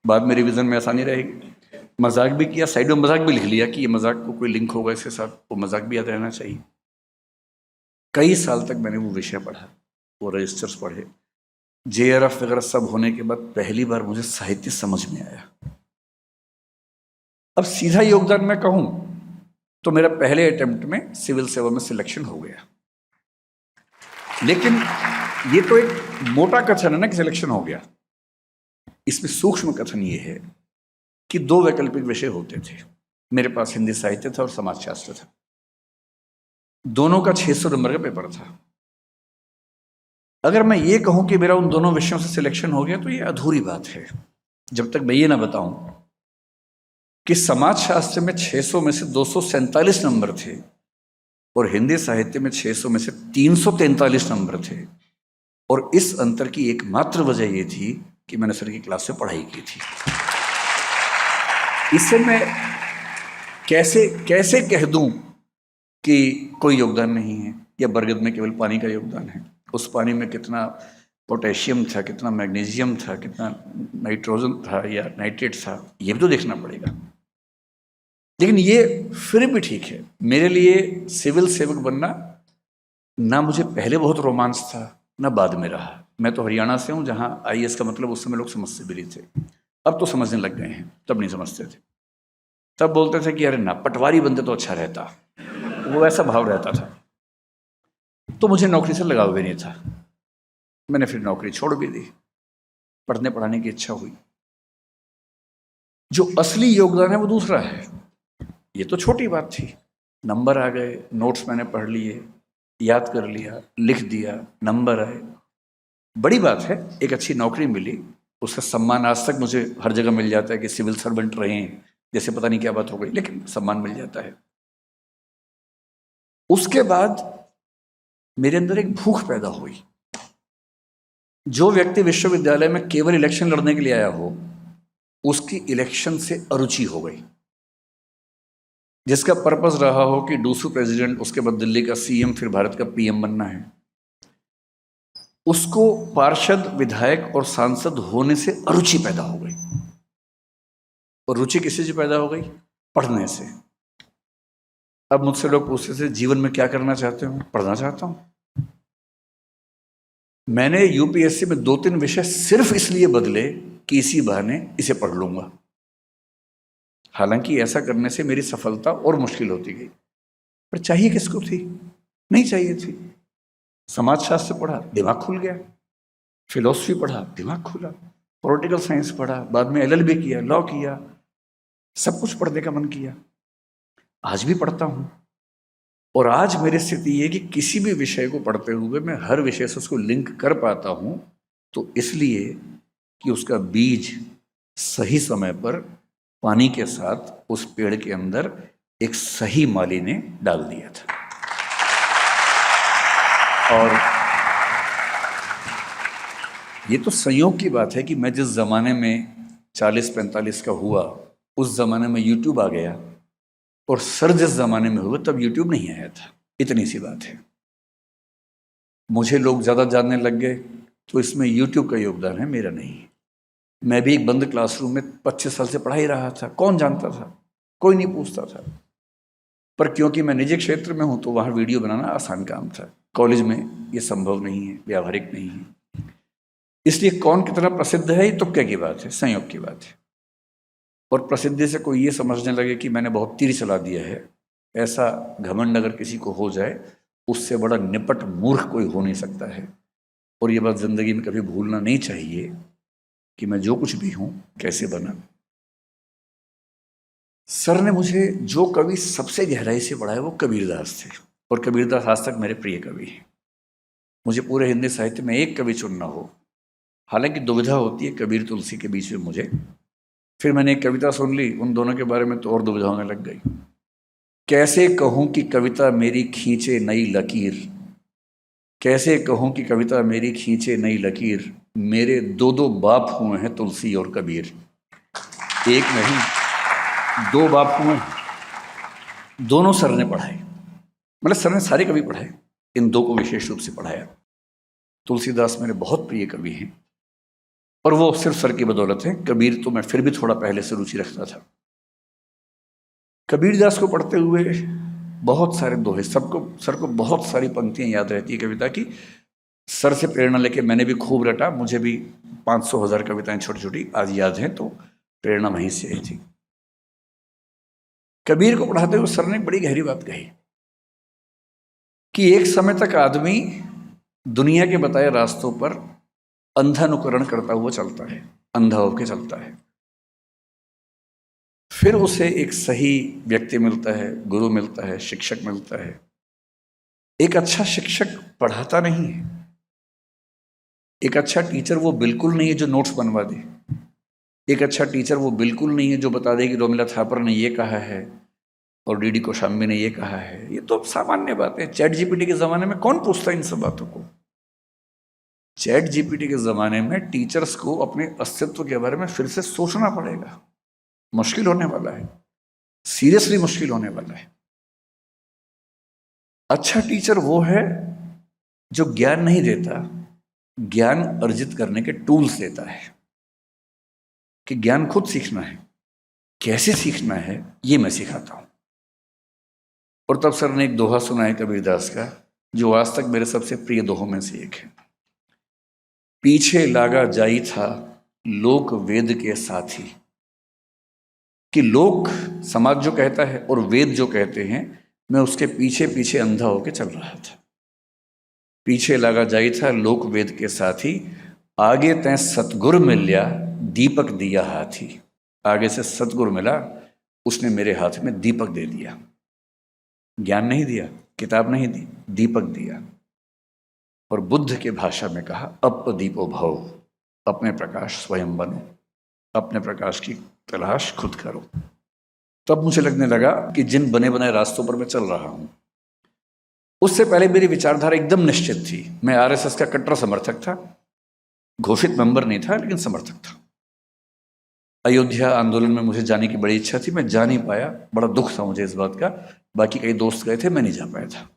बाद में रिवीजन में आसानी रहेगी। मजाक भी किया, साइड में मजाक भी लिख लिया कि ये मजाक को कोई लिंक होगा इसके साथ, वो मजाक भी याद रहना चाहिए। कई साल तक मैंने वो विषय पढ़ा, वो रजिस्टर्स पढ़े, JRF वगैरह सब होने के बाद पहली बार मुझे साहित्य समझ में आया। अब सीधा योगदान मैं कहूं तो मेरा पहले अटेम्प्ट में सिविल सेवा में सिलेक्शन हो गया। लेकिन ये तो एक मोटा कथन है ना कि सिलेक्शन हो गया। इसमें सूक्ष्म कथन ये है कि 2 वैकल्पिक विषय होते थे मेरे पास, हिंदी साहित्य था और समाजशास्त्र था। दोनों का 600 नंबर का पेपर था। अगर मैं ये कहूं कि मेरा उन दोनों विषयों से सिलेक्शन हो गया तो ये अधूरी बात है, जब तक मैं ये ना बताऊं कि समाजशास्त्र में 600 में से 247 नंबर थे और हिंदी साहित्य में 600 में से 343 नंबर थे। और इस अंतर की एकमात्र वजह ये थी कि मैंने सर की क्लास से पढ़ाई की थी। इससे मैं कैसे कैसे कह दूं कि कोई योगदान नहीं है या बरगद में केवल पानी का योगदान है? उस पानी में कितना पोटेशियम था, कितना मैग्नीशियम था, कितना नाइट्रोजन था या नाइट्रेट था, ये भी तो देखना पड़ेगा। लेकिन ये फिर भी ठीक है। मेरे लिए सिविल सेवक बनना ना मुझे पहले बहुत रोमांच था ना बाद में रहा। मैं तो हरियाणा से हूँ जहाँ IAS का मतलब उस समय लोग समझते भी नहीं थे, अब तो समझने लग गए हैं, तब नहीं समझते थे। तब बोलते थे कि अरे ना पटवारी बनते तो अच्छा रहता, वो ऐसा भाव रहता था। तो मुझे नौकरी से लगाव भी नहीं था, मैंने फिर नौकरी छोड़ भी दी, पढ़ने पढ़ाने की इच्छा हुई। जो असली योगदान है वो दूसरा है। ये तो छोटी बात थी, नंबर आ गए, नोट्स मैंने पढ़ लिए, याद कर लिया, लिख दिया, नंबर आए, बड़ी बात है। एक अच्छी नौकरी मिली, उसका सम्मान आज तक मुझे हर जगह मिल जाता है कि सिविल सर्वेंट रहे हैं, जैसे पता नहीं क्या बात हो गई, लेकिन सम्मान मिल जाता है। उसके बाद मेरे अंदर एक भूख पैदा हुई। जो व्यक्ति विश्वविद्यालय में केवल इलेक्शन लड़ने के लिए आया हो, उसकी इलेक्शन से अरुचि हो गई। जिसका पर्पस रहा हो कि डूसू प्रेसिडेंट, उसके बाद दिल्ली का CM, फिर भारत का PM बनना है, उसको पार्षद, विधायक और सांसद होने से अरुचि पैदा हो गई। और रुचि किससे से पैदा हो गई? पढ़ने से। अब मुझसे लोग पूछते थे जीवन में क्या करना चाहते हो? पढ़ना चाहता हूं। मैंने UPSC में 2-3 विषय सिर्फ इसलिए बदले कि इसी बहाने इसे पढ़ लूंगा। हालांकि ऐसा करने से मेरी सफलता और मुश्किल होती गई, पर चाहिए किसको थी? नहीं चाहिए थी। समाजशास्त्र पढ़ा, दिमाग खुल गया। फिलॉसफी पढ़ा, दिमाग खुला। पॉलिटिकल साइंस पढ़ा, बाद में LLB किया, लॉ किया, सब कुछ पढ़ने का मन किया। आज भी पढ़ता हूं। और आज मेरी स्थिति ये कि किसी भी विषय को पढ़ते हुए मैं हर विषय से उसको लिंक कर पाता हूं, तो इसलिए कि उसका बीज सही समय पर पानी के साथ उस पेड़ के अंदर एक सही माली ने डाल दिया था। और ये तो संयोग की बात है कि मैं जिस ज़माने में 40-45 का हुआ, उस ज़माने में YouTube आ गया, और सर जिस ज़माने में हुआ तब YouTube नहीं आया था। इतनी सी बात है। मुझे लोग ज़्यादा जानने लग गए, तो इसमें YouTube का योगदान है, मेरा नहीं। मैं भी एक बंद क्लासरूम में 25 साल से पढ़ा ही रहा था, कौन जानता था? कोई नहीं पूछता था। पर क्योंकि मैं निजी क्षेत्र में हूँ तो वहाँ वीडियो बनाना आसान काम था। कॉलेज में ये संभव नहीं है, व्यावहारिक नहीं है। इसलिए कौन कितना प्रसिद्ध है ये तुक्के की बात है, संयोग की बात है। और प्रसिद्धि से कोई ये समझने लगे कि मैंने बहुत तीर चला दिया है, ऐसा घमंड अगर किसी को हो जाए, उससे बड़ा निपट मूर्ख कोई हो नहीं सकता है। और ये बात जिंदगी में कभी भूलना नहीं चाहिए कि मैं जो कुछ भी हूँ कैसे बना। सर ने मुझे जो कवि सबसे गहराई से पढ़ा है वो कबीरदास थे, और कबीरदास आज तक मेरे प्रिय कवि हैं। मुझे पूरे हिंदी साहित्य में एक कवि चुनना हो, हालांकि दुविधा होती है कबीर तुलसी के बीच में मुझे। फिर मैंने एक कविता सुन ली, उन दोनों के बारे में तो और दुविधा होने लग गई। कैसे कहूँ कि कविता मेरी खींचे नई लकीर, कैसे कहूँ कि कविता मेरी खींचे नई लकीर, मेरे 2 बाप हुए हैं तुलसी और कबीर। एक नहीं, 2 बाप हुए, दोनों सर ने पढ़ाए। मतलब सर ने सारे कवि पढ़ाए, इन 2 को विशेष रूप से पढ़ाया। तुलसीदास मेरे बहुत प्रिय कवि हैं, और वो सिर्फ सर की बदौलत है। कबीर तो मैं फिर भी थोड़ा पहले से रुचि रखता था। कबीरदास को पढ़ते हुए बहुत सारे दोहे, सर को बहुत सारी पंक्तियां याद रहती है कविता की। सर से प्रेरणा लेके मैंने भी खूब रटा, मुझे भी 500-1000 कविताएं छोटी छोटी आज याद हैं, तो प्रेरणा वहीं से आई थी। कबीर को पढ़ाते हुए सर ने बड़ी गहरी बात कही कि एक समय तक आदमी दुनिया के बताए रास्तों पर अंधानुकरण करता हुआ चलता है, अंधा होकर चलता है। फिर उसे एक सही व्यक्ति मिलता है, गुरु मिलता है, शिक्षक मिलता है। एक अच्छा शिक्षक पढ़ाता नहीं है, एक अच्छा टीचर वो बिल्कुल नहीं है जो नोट्स बनवा दे। एक अच्छा टीचर वो बिल्कुल नहीं है जो बता दे कि रोमिला थापर ने ये कहा है और DD कोशाम्बी ने ये कहा है। ये तो सामान्य बात है। चैट GPT के ज़माने में कौन पूछता है इन सब बातों को? चैट GPT के ज़माने में टीचर्स को अपने अस्तित्व के बारे में फिर से सोचना पड़ेगा, मुश्किल होने वाला है। सीरियसली मुश्किल होने वाला है। अच्छा टीचर वो है जो ज्ञान नहीं देता, ज्ञान अर्जित करने के टूल्स देता है, कि ज्ञान खुद सीखना है, कैसे सीखना है ये मैं सिखाता हूं। और तब सर ने एक दोहा सुनाया कबीरदास का, जो आज तक मेरे सबसे प्रिय दोहों में से एक है। पीछे लागा जाई था लोक वेद के साथी, कि लोक समाज जो कहता है और वेद जो कहते हैं, मैं उसके पीछे पीछे अंधा होकर चल रहा था। पीछे लगा जाई था लोक वेद के साथी, आगे तैं सतगुर मिल्या दीपक दिया हाथी। आगे से सतगुर मिला, उसने मेरे हाथ में दीपक दे दिया। ज्ञान नहीं दिया, किताब नहीं दी, दीपक दिया। और बुद्ध के भाषा में कहा, अपदीपो भव, अपने प्रकाश स्वयं बनो, अपने प्रकाश की तलाश खुद करो। तब मुझे लगने लगा कि जिन बने बनाए रास्तों पर मैं चल रहा हूं, उससे पहले मेरी विचारधारा एकदम निश्चित थी। मैं आरएसएस का कट्टर समर्थक था, घोषित मेंबर नहीं था, लेकिन समर्थक था। अयोध्या आंदोलन में मुझे जाने की बड़ी इच्छा थी, मैं जा नहीं पाया, बड़ा दुख था मुझे इस बात का। बाकी कई दोस्त गए थे, मैं नहीं जा पाया था।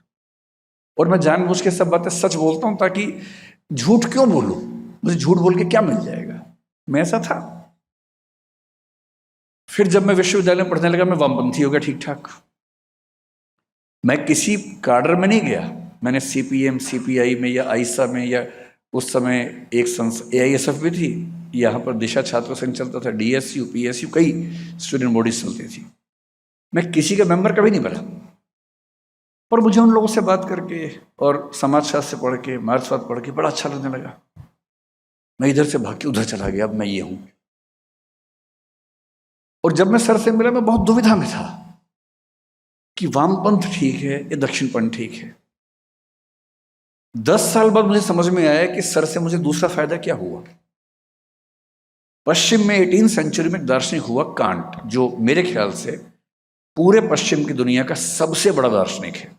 और मैं जानबूझ के सब बातें सच बोलता हूं, ताकि झूठ क्यों बोलूं, मुझे झूठ बोल के क्या मिल जाएगा, मैं ऐसा था। फिर जब मैं विश्वविद्यालय में पढ़ने लगा, मैं वामपंथी हो गया ठीक ठाक। मैं किसी काडर में नहीं गया, मैंने सीपीएम, सीपीआई में या आईसा में, या उस समय एक एआईएसएफ भी थी, यहाँ पर दिशा छात्र संघ चलता था, डीएसयू, पीएसयू, कई स्टूडेंट बॉडीज चलती थी। मैं किसी का मेंबर कभी नहीं बना। पर मुझे उन लोगों से बात करके और समाजशास्त्र से पढ़ के, मार्क्सवाद पढ़ के बड़ा अच्छा लगने लगा। मैं इधर से भाग के उधर चला गया, अब मैं ये हूं। और जब मैं सर से मिला, मैं बहुत दुविधा में था कि वामपंथ ठीक है या दक्षिणपंथ ठीक है। 10 साल बाद मुझे समझ में आया कि सर से मुझे दूसरा फायदा क्या हुआ। पश्चिम में 18वीं सेंचुरी में एक दार्शनिक हुआ कांट, जो मेरे ख्याल से पूरे पश्चिम की दुनिया का सबसे बड़ा दार्शनिक है।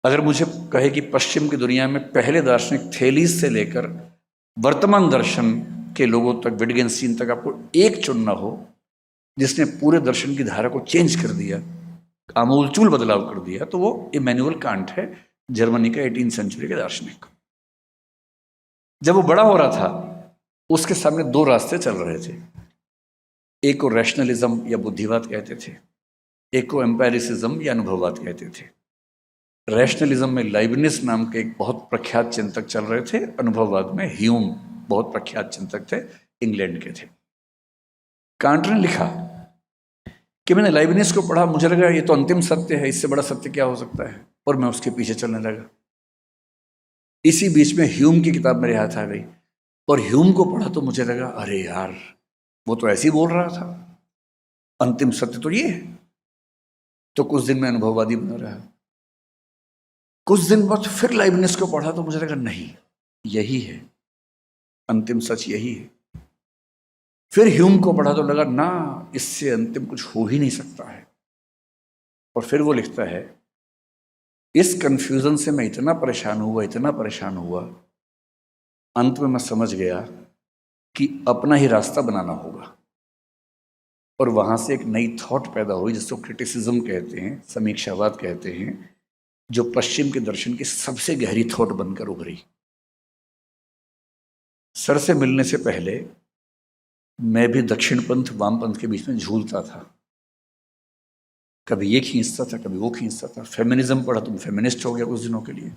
अगर मुझे कहे कि पश्चिम की दुनिया में पहले दार्शनिक थेलीस से लेकर वर्तमान दर्शन के लोगों तक, विटगेन्स्टीन तक, आपको एक चुनना हो जिसने पूरे दर्शन की धारा को चेंज कर दिया, आमूलचूल बदलाव कर दिया, तो वो इमैनुअल कांट है, जर्मनी का 18वीं सेंचुरी के दार्शनिक। जब वो बड़ा हो रहा था, उसके सामने 2 रास्ते चल रहे थे। एक को रैशनलिज्म या बुद्धिवाद कहते थे, एक को एम्पेरिसिज्म या अनुभववाद कहते थे। रैशनलिज्म में लाइबनिज नाम के एक बहुत प्रख्यात चिंतक चल रहे थे, अनुभववाद में ह्यूम बहुत प्रख्यात चिंतक थे, इंग्लैंड के थे। कांट ने लिखा कि मैंने लाइबनिज को पढ़ा, मुझे लगा ये तो अंतिम सत्य है, इससे बड़ा सत्य क्या हो सकता है, और मैं उसके पीछे चलने लगा। इसी बीच में ह्यूम की किताब मेरे हाथ आ गई, और ह्यूम को पढ़ा तो मुझे लगा, अरे यार, वो तो ऐसे ही बोल रहा था, अंतिम सत्य तो ये है। तो कुछ दिन में अनुभववादी बना रहा। कुछ दिन बाद फिर लाइबनिज को पढ़ा तो मुझे लगा, नहीं, यही है अंतिम सच, यही है। फिर ह्यूम को पढ़ा तो लगा, ना, इससे अंतिम कुछ हो ही नहीं सकता है। और फिर वो लिखता है, इस कंफ्यूजन से मैं इतना परेशान हुआ, इतना परेशान हुआ, अंत में मैं समझ गया कि अपना ही रास्ता बनाना होगा। और वहां से एक नई थॉट पैदा हुई, जिसको क्रिटिसिज्म कहते हैं, समीक्षावाद कहते हैं, जो पश्चिम के दर्शन की सबसे गहरी थॉट बनकर उभरी। सर से मिलने से पहले मैं भी दक्षिणपंथ वामपंथ के बीच में झूलता था, कभी ये खींचता था, कभी वो खींचता था। फेमिनिज्म पढ़ा तो मैं फेमिनिस्ट हो गया कुछ दिनों के लिए।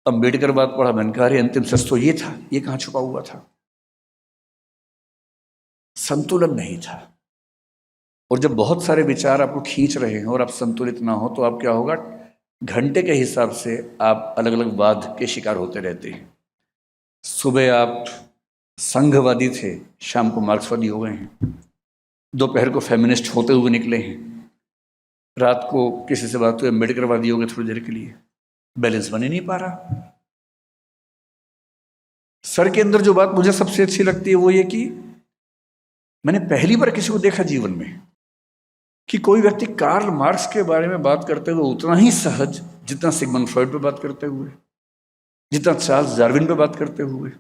अम्बेडकरवाद पढ़ा, मैंने कहा, अरे अंतिम सच तो ये था, ये कहाँ छुपा हुआ था। संतुलन नहीं था। और जब बहुत सारे विचार आपको खींच रहे हैं और आप संतुलित ना हो, तो आप क्या होगा, घंटे के हिसाब से आप अलग अलग वाद के शिकार होते रहते हैं। सुबह आप संघवादी थे, शाम को मार्क्सवादी हो गए हैं, दोपहर को फेमिनिस्ट होते हुए निकले हैं, रात को किसी से बात हुई अम्बेडकरवादी हो गए थोड़ी देर के लिए। बैलेंस बन ही नहीं पा रहा। सर के अंदर जो बात मुझे सबसे अच्छी लगती है वो ये कि मैंने पहली बार किसी को देखा जीवन में कि कोई व्यक्ति कार्ल मार्क्स के बारे में बात करते हुए उतना ही सहज जितना सिगमंड फ्रॉइड पे बात करते हुए, जितना चार्ल्स डार्विन पे बात करते हुए,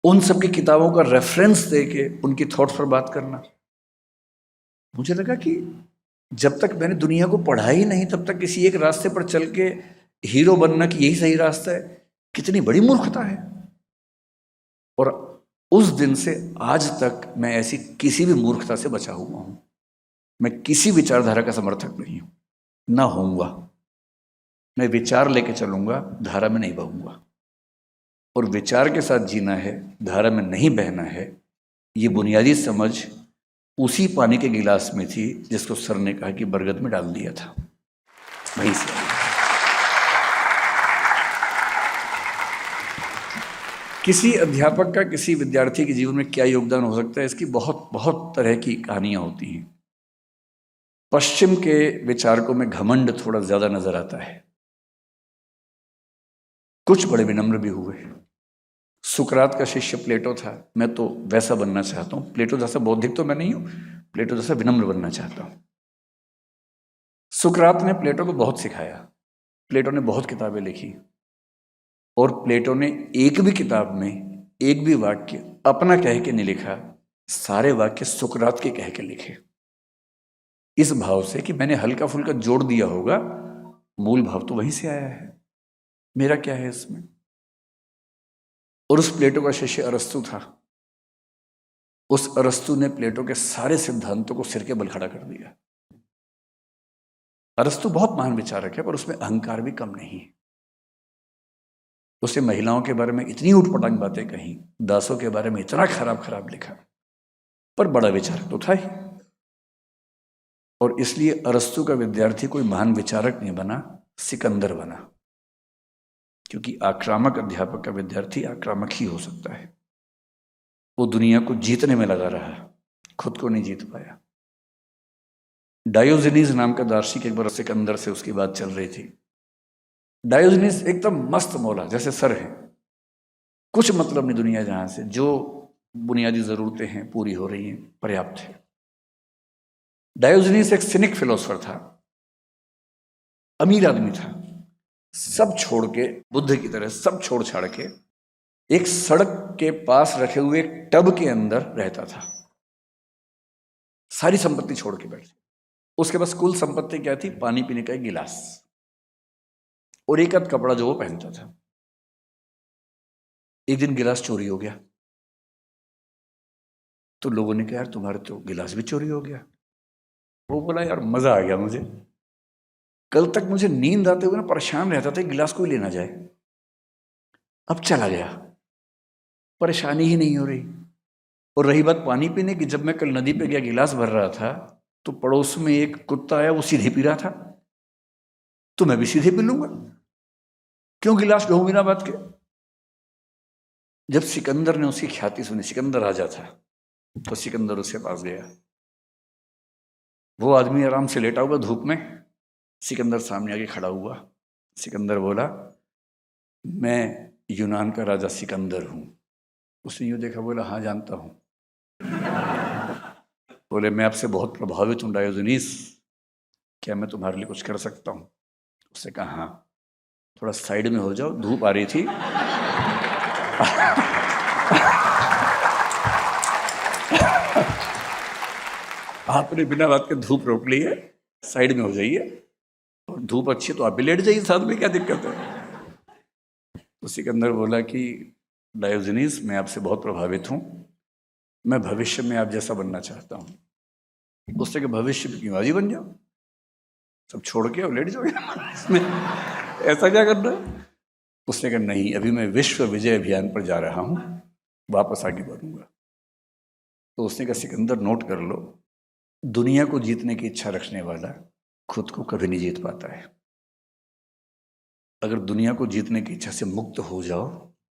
उन सबकी किताबों का रेफरेंस देके उनकी थॉट्स पर बात करना। मुझे लगा कि जब तक मैंने दुनिया को पढ़ा ही नहीं तब तक किसी एक रास्ते पर चल के हीरो बनना कि यही सही रास्ता है, कितनी बड़ी मूर्खता है। और उस दिन से आज तक मैं ऐसी किसी भी मूर्खता से बचा हुआ हूं। मैं किसी विचारधारा का समर्थक नहीं हूं, ना होऊंगा। मैं विचार लेके चलूंगा, धारा में नहीं बहूंगा। और विचार के साथ जीना है, धारा में नहीं बहना है। ये बुनियादी समझ उसी पानी के गिलास में थी जिसको सर ने कहा कि बरगद में डाल दिया था, वहीं से। किसी अध्यापक का किसी विद्यार्थी के जीवन में क्या योगदान हो सकता है, इसकी बहुत बहुत तरह की कहानियां होती हैं। पश्चिम के विचारकों में घमंड थोड़ा ज्यादा नजर आता है, कुछ बड़े विनम्र भी हुए। सुकरात का शिष्य प्लेटो था, मैं तो वैसा बनना चाहता हूं। प्लेटो जैसा बौद्धिक तो मैं नहीं हूं, प्लेटो जैसा विनम्र बनना चाहता हूं। सुकरात ने प्लेटो को बहुत सिखाया, प्लेटो ने बहुत किताबें लिखी, और प्लेटो ने एक भी किताब में एक भी वाक्य अपना कह के नहीं लिखा, सारे वाक्य सुकरात के कह के लिखे। इस भाव से कि मैंने हल्का फुल्का जोड़ दिया होगा, मूल भाव तो वहीं से आया है, मेरा क्या है इसमें। और उस प्लेटो का शिष्य अरस्तु था। उस अरस्तु ने प्लेटो के सारे सिद्धांतों को सिर के बल खड़ा कर दिया। अरस्तु बहुत महान विचारक है, पर उसमें अहंकार भी कम नहीं है। उसे महिलाओं के बारे में इतनी उठपटांग बातें कही, दासों के बारे में इतना खराब खराब लिखा, पर बड़ा विचारक तो था ही। और इसलिए अरस्तु का विद्यार्थी कोई महान विचारक नहीं बना, सिकंदर बना। क्योंकि आक्रामक अध्यापक का विद्यार्थी आक्रामक ही हो सकता है। वो दुनिया को जीतने में लगा रहा, खुद को नहीं जीत पाया। डायोजनीज नाम का दार्शनिक एक बार सिकंदर से उसकी बात चल रही थी। डायोजनीज एकदम मस्त मौला जैसे सर है, कुछ मतलब नहीं दुनिया जहां से, जो बुनियादी जरूरतें हैं पूरी हो रही हैं, पर्याप्त है। डायोजनीज एक सिनिक फिलोसफर था, अमीर आदमी था, सब छोड़ के, बुद्ध की तरह सब छोड़ छाड़ के एक सड़क के पास रखे हुए एक टब के अंदर रहता था। सारी संपत्ति छोड़ के बैठ, उसके पास कुल संपत्ति क्या थी? पानी पीने का एक गिलास और एक आध कपड़ा जो वो पहनता था। एक दिन गिलास चोरी हो गया, तो लोगों ने कहा यार तुम्हारे तो गिलास भी चोरी हो गया। वो बोला यार मजा आ गया मुझे, कल तक मुझे नींद आते हुए ना परेशान रहता था गिलास कोई लेना जाए, अब चला गया, परेशानी ही नहीं हो रही। और रही बात पानी पीने की, जब मैं कल नदी पे गया गिलास भर रहा था तो पड़ोस में एक कुत्ता आया, वो सीधे पी रहा था, तो मैं भी सीधे पी लूंगा, क्यों गिलास ढो बिना बात के। जब सिकंदर ने उसकी ख्याति सुनी, सिकंदर राजा था, तो सिकंदर उसके पास गया। वो आदमी आराम से लेटा हुआ धूप में, सिकंदर सामने आके खड़ा हुआ। सिकंदर बोला मैं यूनान का राजा सिकंदर हूं। उसने यूं देखा, बोला हाँ जानता हूं। बोले मैं आपसे बहुत प्रभावित हूं डायोजनीस, क्या मैं तुम्हारे लिए कुछ कर सकता हूं? उसने कहा हाँ, थोड़ा साइड में हो जाओ, धूप आ रही थी। आपने बिना बात के धूप रोक ली है, साइड में हो जाइए, और धूप अच्छी तो आप भी लेट जाइए साथ में, क्या दिक्कत है? तो सिकंदर बोला कि डायोजनीस मैं आपसे बहुत प्रभावित हूं, मैं भविष्य में आप जैसा बनना चाहता हूं। उससे कि भविष्य में क्यों, आज ही बन जाओ, सब छोड़ के और लेट जाओ इसमें, ऐसा क्या करना है? उसने कहा नहीं, अभी मैं विश्व विजय अभियान पर जा रहा हूं, वापस आगे बढ़ूंगा। तो उसने कहा सिकंदर नोट कर लो, दुनिया को जीतने की इच्छा रखने वाला खुद को कभी नहीं जीत पाता है। अगर दुनिया को जीतने की इच्छा से मुक्त हो जाओ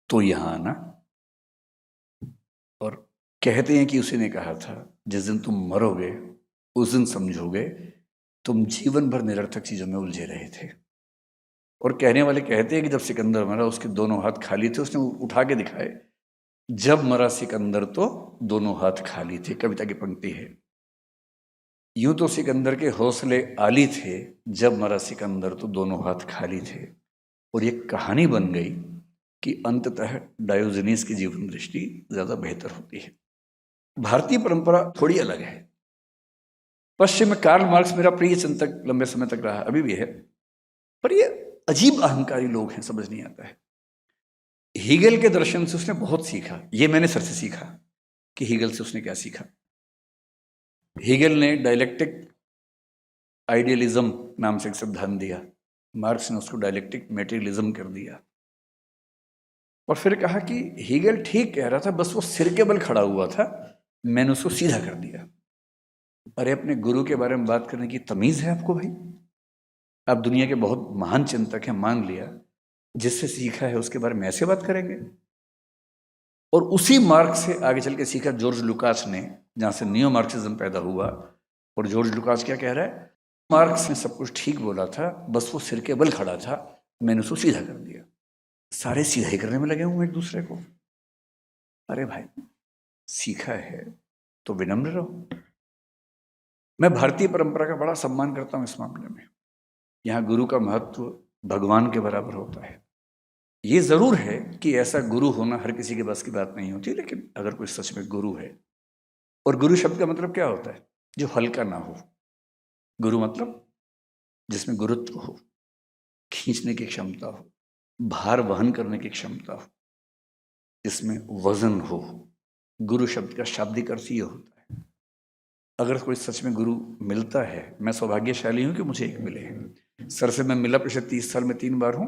तो यहां आना। और कहते हैं कि उसी ने कहा था जिस दिन तुम मरोगे उस दिन समझोगे तुम जीवन भर निरर्थक चीजों में उलझे रहे थे। और कहने वाले कहते हैं कि जब सिकंदर मरा उसके दोनों हाथ खाली थे, उसने उठा के दिखाए, जब मरा सिकंदर तो दोनों हाथ खाली थे। कविता की पंक्ति है। यूं तो सिकंदर के हौसले आली थे, जब मरा सिकंदर तो दोनों हाथ खाली थे। और ये कहानी बन गई कि अंततः डायोजनीस की जीवन दृष्टि ज्यादा बेहतर होती है। भारतीय परंपरा थोड़ी अलग है। पश्चिम में कार्ल मार्क्स मेरा प्रिय चिंतक लंबे समय तक रहा, अभी भी है, पर ये अजीब अहंकारी लोग हैं, समझ नहीं आता है। हीगल के दर्शन से उसने बहुत सीखा, ये मैंने सर से सीखा कि हीगल से उसने क्या सीखा। हीगल ने डायलेक्टिक आइडियलिज्म नाम से एक सिद्धांत दिया, मार्क्स ने उसको डायलेक्टिक मेटेरियलिज्म कर दिया, और फिर कहा कि हीगल ठीक कह रहा था, बस वो सिर के बल खड़ा हुआ था, मैंने उसको सीधा कर दिया। अरे अपने गुरु के बारे में बात करने की तमीज है आपको भाई? आप दुनिया के बहुत महान चिंतक हैं, मान लिया, जिससे सीखा है उसके बारे में ऐसे बात करेंगे? और उसी मार्क्स से आगे चल के सीखा जॉर्ज लुकास ने, जहां से नियो मार्क्सिज्म पैदा हुआ। और जॉर्ज लुकास क्या कह रहा है? मार्क्स ने सब कुछ ठीक बोला था, बस वो सिर के बल खड़ा था, मैंने उसको सीधा कर दिया। सारे सीधा ही करने में लगे हुए एक दूसरे को। अरे भाई, सीखा है तो विनम्र रहो। मैं भारतीय परंपरा का बड़ा सम्मान करता हूं इस मामले में। यहाँ गुरु का महत्व भगवान के बराबर होता है। ये जरूर है कि ऐसा गुरु होना हर किसी के बस की बात नहीं होती, लेकिन अगर कोई सच में गुरु है, और गुरु शब्द का मतलब क्या होता है? जो हल्का ना हो। गुरु मतलब जिसमें गुरुत्व हो, खींचने की क्षमता हो, भार वहन करने की क्षमता हो, जिसमें वजन हो। गुरु शब्द का शाब्दिक अर्थ ये होता है। अगर कोई सच में गुरु मिलता है, मैं सौभाग्यशाली हूं कि मुझे एक मिले हैं। सर से मैं मिला पिछले 30 साल में 3 बार हूं,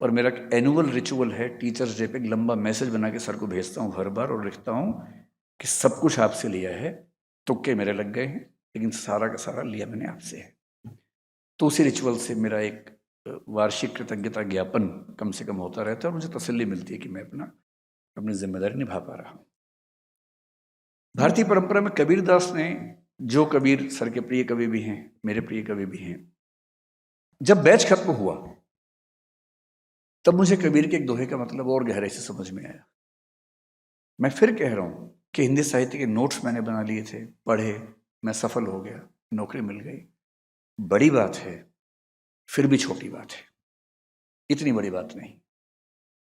और मेरा एनुअल रिचुअल है, टीचर्स डे पे एक लंबा मैसेज बना के सर को भेजता हूं हर बार, और लिखता हूं कि सब कुछ आपसे लिया है, तुक्के मेरे लग गए हैं, लेकिन सारा का सारा लिया मैंने आपसे है। तो उसी रिचुअल से मेरा एक वार्षिक कृतज्ञता ज्ञापन कम से कम होता रहता है, और मुझे तसल्ली मिलती है कि मैं अपनी जिम्मेदारी निभा पा रहा हूं। भारतीय परंपरा में कबीर दास ने, जो कबीर सर के प्रिय कवि भी हैं, मेरे प्रिय कवि भी हैं, जब बैच खत्म हुआ तब मुझे कबीर के एक दोहे का मतलब और गहराई से समझ में आया। मैं फिर कह रहा हूं कि हिंदी साहित्य के नोट्स मैंने बना लिए थे, पढ़े, मैं सफल हो गया, नौकरी मिल गई, बड़ी बात है, फिर भी छोटी बात है, इतनी बड़ी बात नहीं।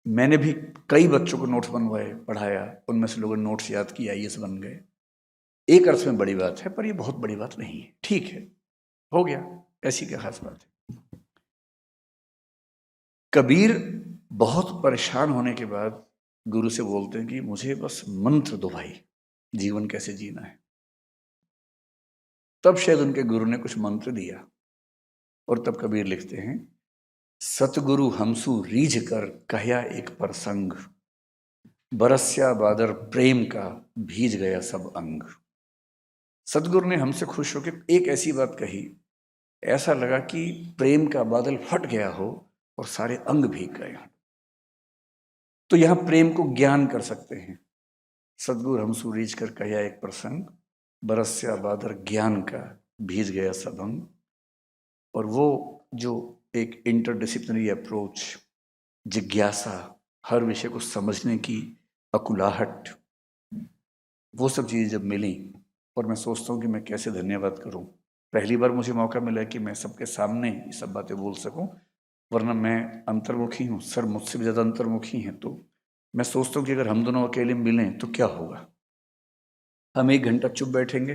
मैंने भी कई बच्चों को नोट्स बनवाए, पढ़ाया, उनमें से लोगों ने नोट्स याद किया, IAS बन गए। एक अर्थ में बड़ी बात है, पर ये बहुत बड़ी बात नहीं है। ठीक है, हो गया, ऐसी क्या खास बात है। कबीर बहुत परेशान होने के बाद गुरु से बोलते हैं कि मुझे बस मंत्र दो भाई, जीवन कैसे जीना है। तब शायद उनके गुरु ने कुछ मंत्र दिया, और तब कबीर लिखते हैं, सतगुरु हमसु रीझ कर कहया एक प्रसंग, बरस्या बादर प्रेम का भीज गया सब अंग। सतगुरु ने हमसे खुश होकर एक ऐसी बात कही, ऐसा लगा कि प्रेम का बादल फट गया हो और सारे अंग भीग गए। तो यहां प्रेम को ज्ञान कर सकते हैं। सतगुरु हमसु रीझ कर कहया एक प्रसंग, बरस्या बादर ज्ञान का भीज गया सब अंग। और वो जो एक इंटरडिसिप्लिनरी अप्रोच, जिज्ञासा, हर विषय को समझने की अकुलाहट, वो सब चीज़ें जब मिली, और मैं सोचता हूँ कि मैं कैसे धन्यवाद करूँ। पहली बार मुझे मौका मिला कि मैं सबके सामने ये सब बातें बोल सकूँ, वरना मैं अंतर्मुखी हूँ, सर मुझसे भी ज़्यादा अंतर्मुखी हैं। तो मैं सोचता हूँ कि अगर हम दोनों अकेले मिलें तो क्या होगा। हम 1 घंटा चुप बैठेंगे,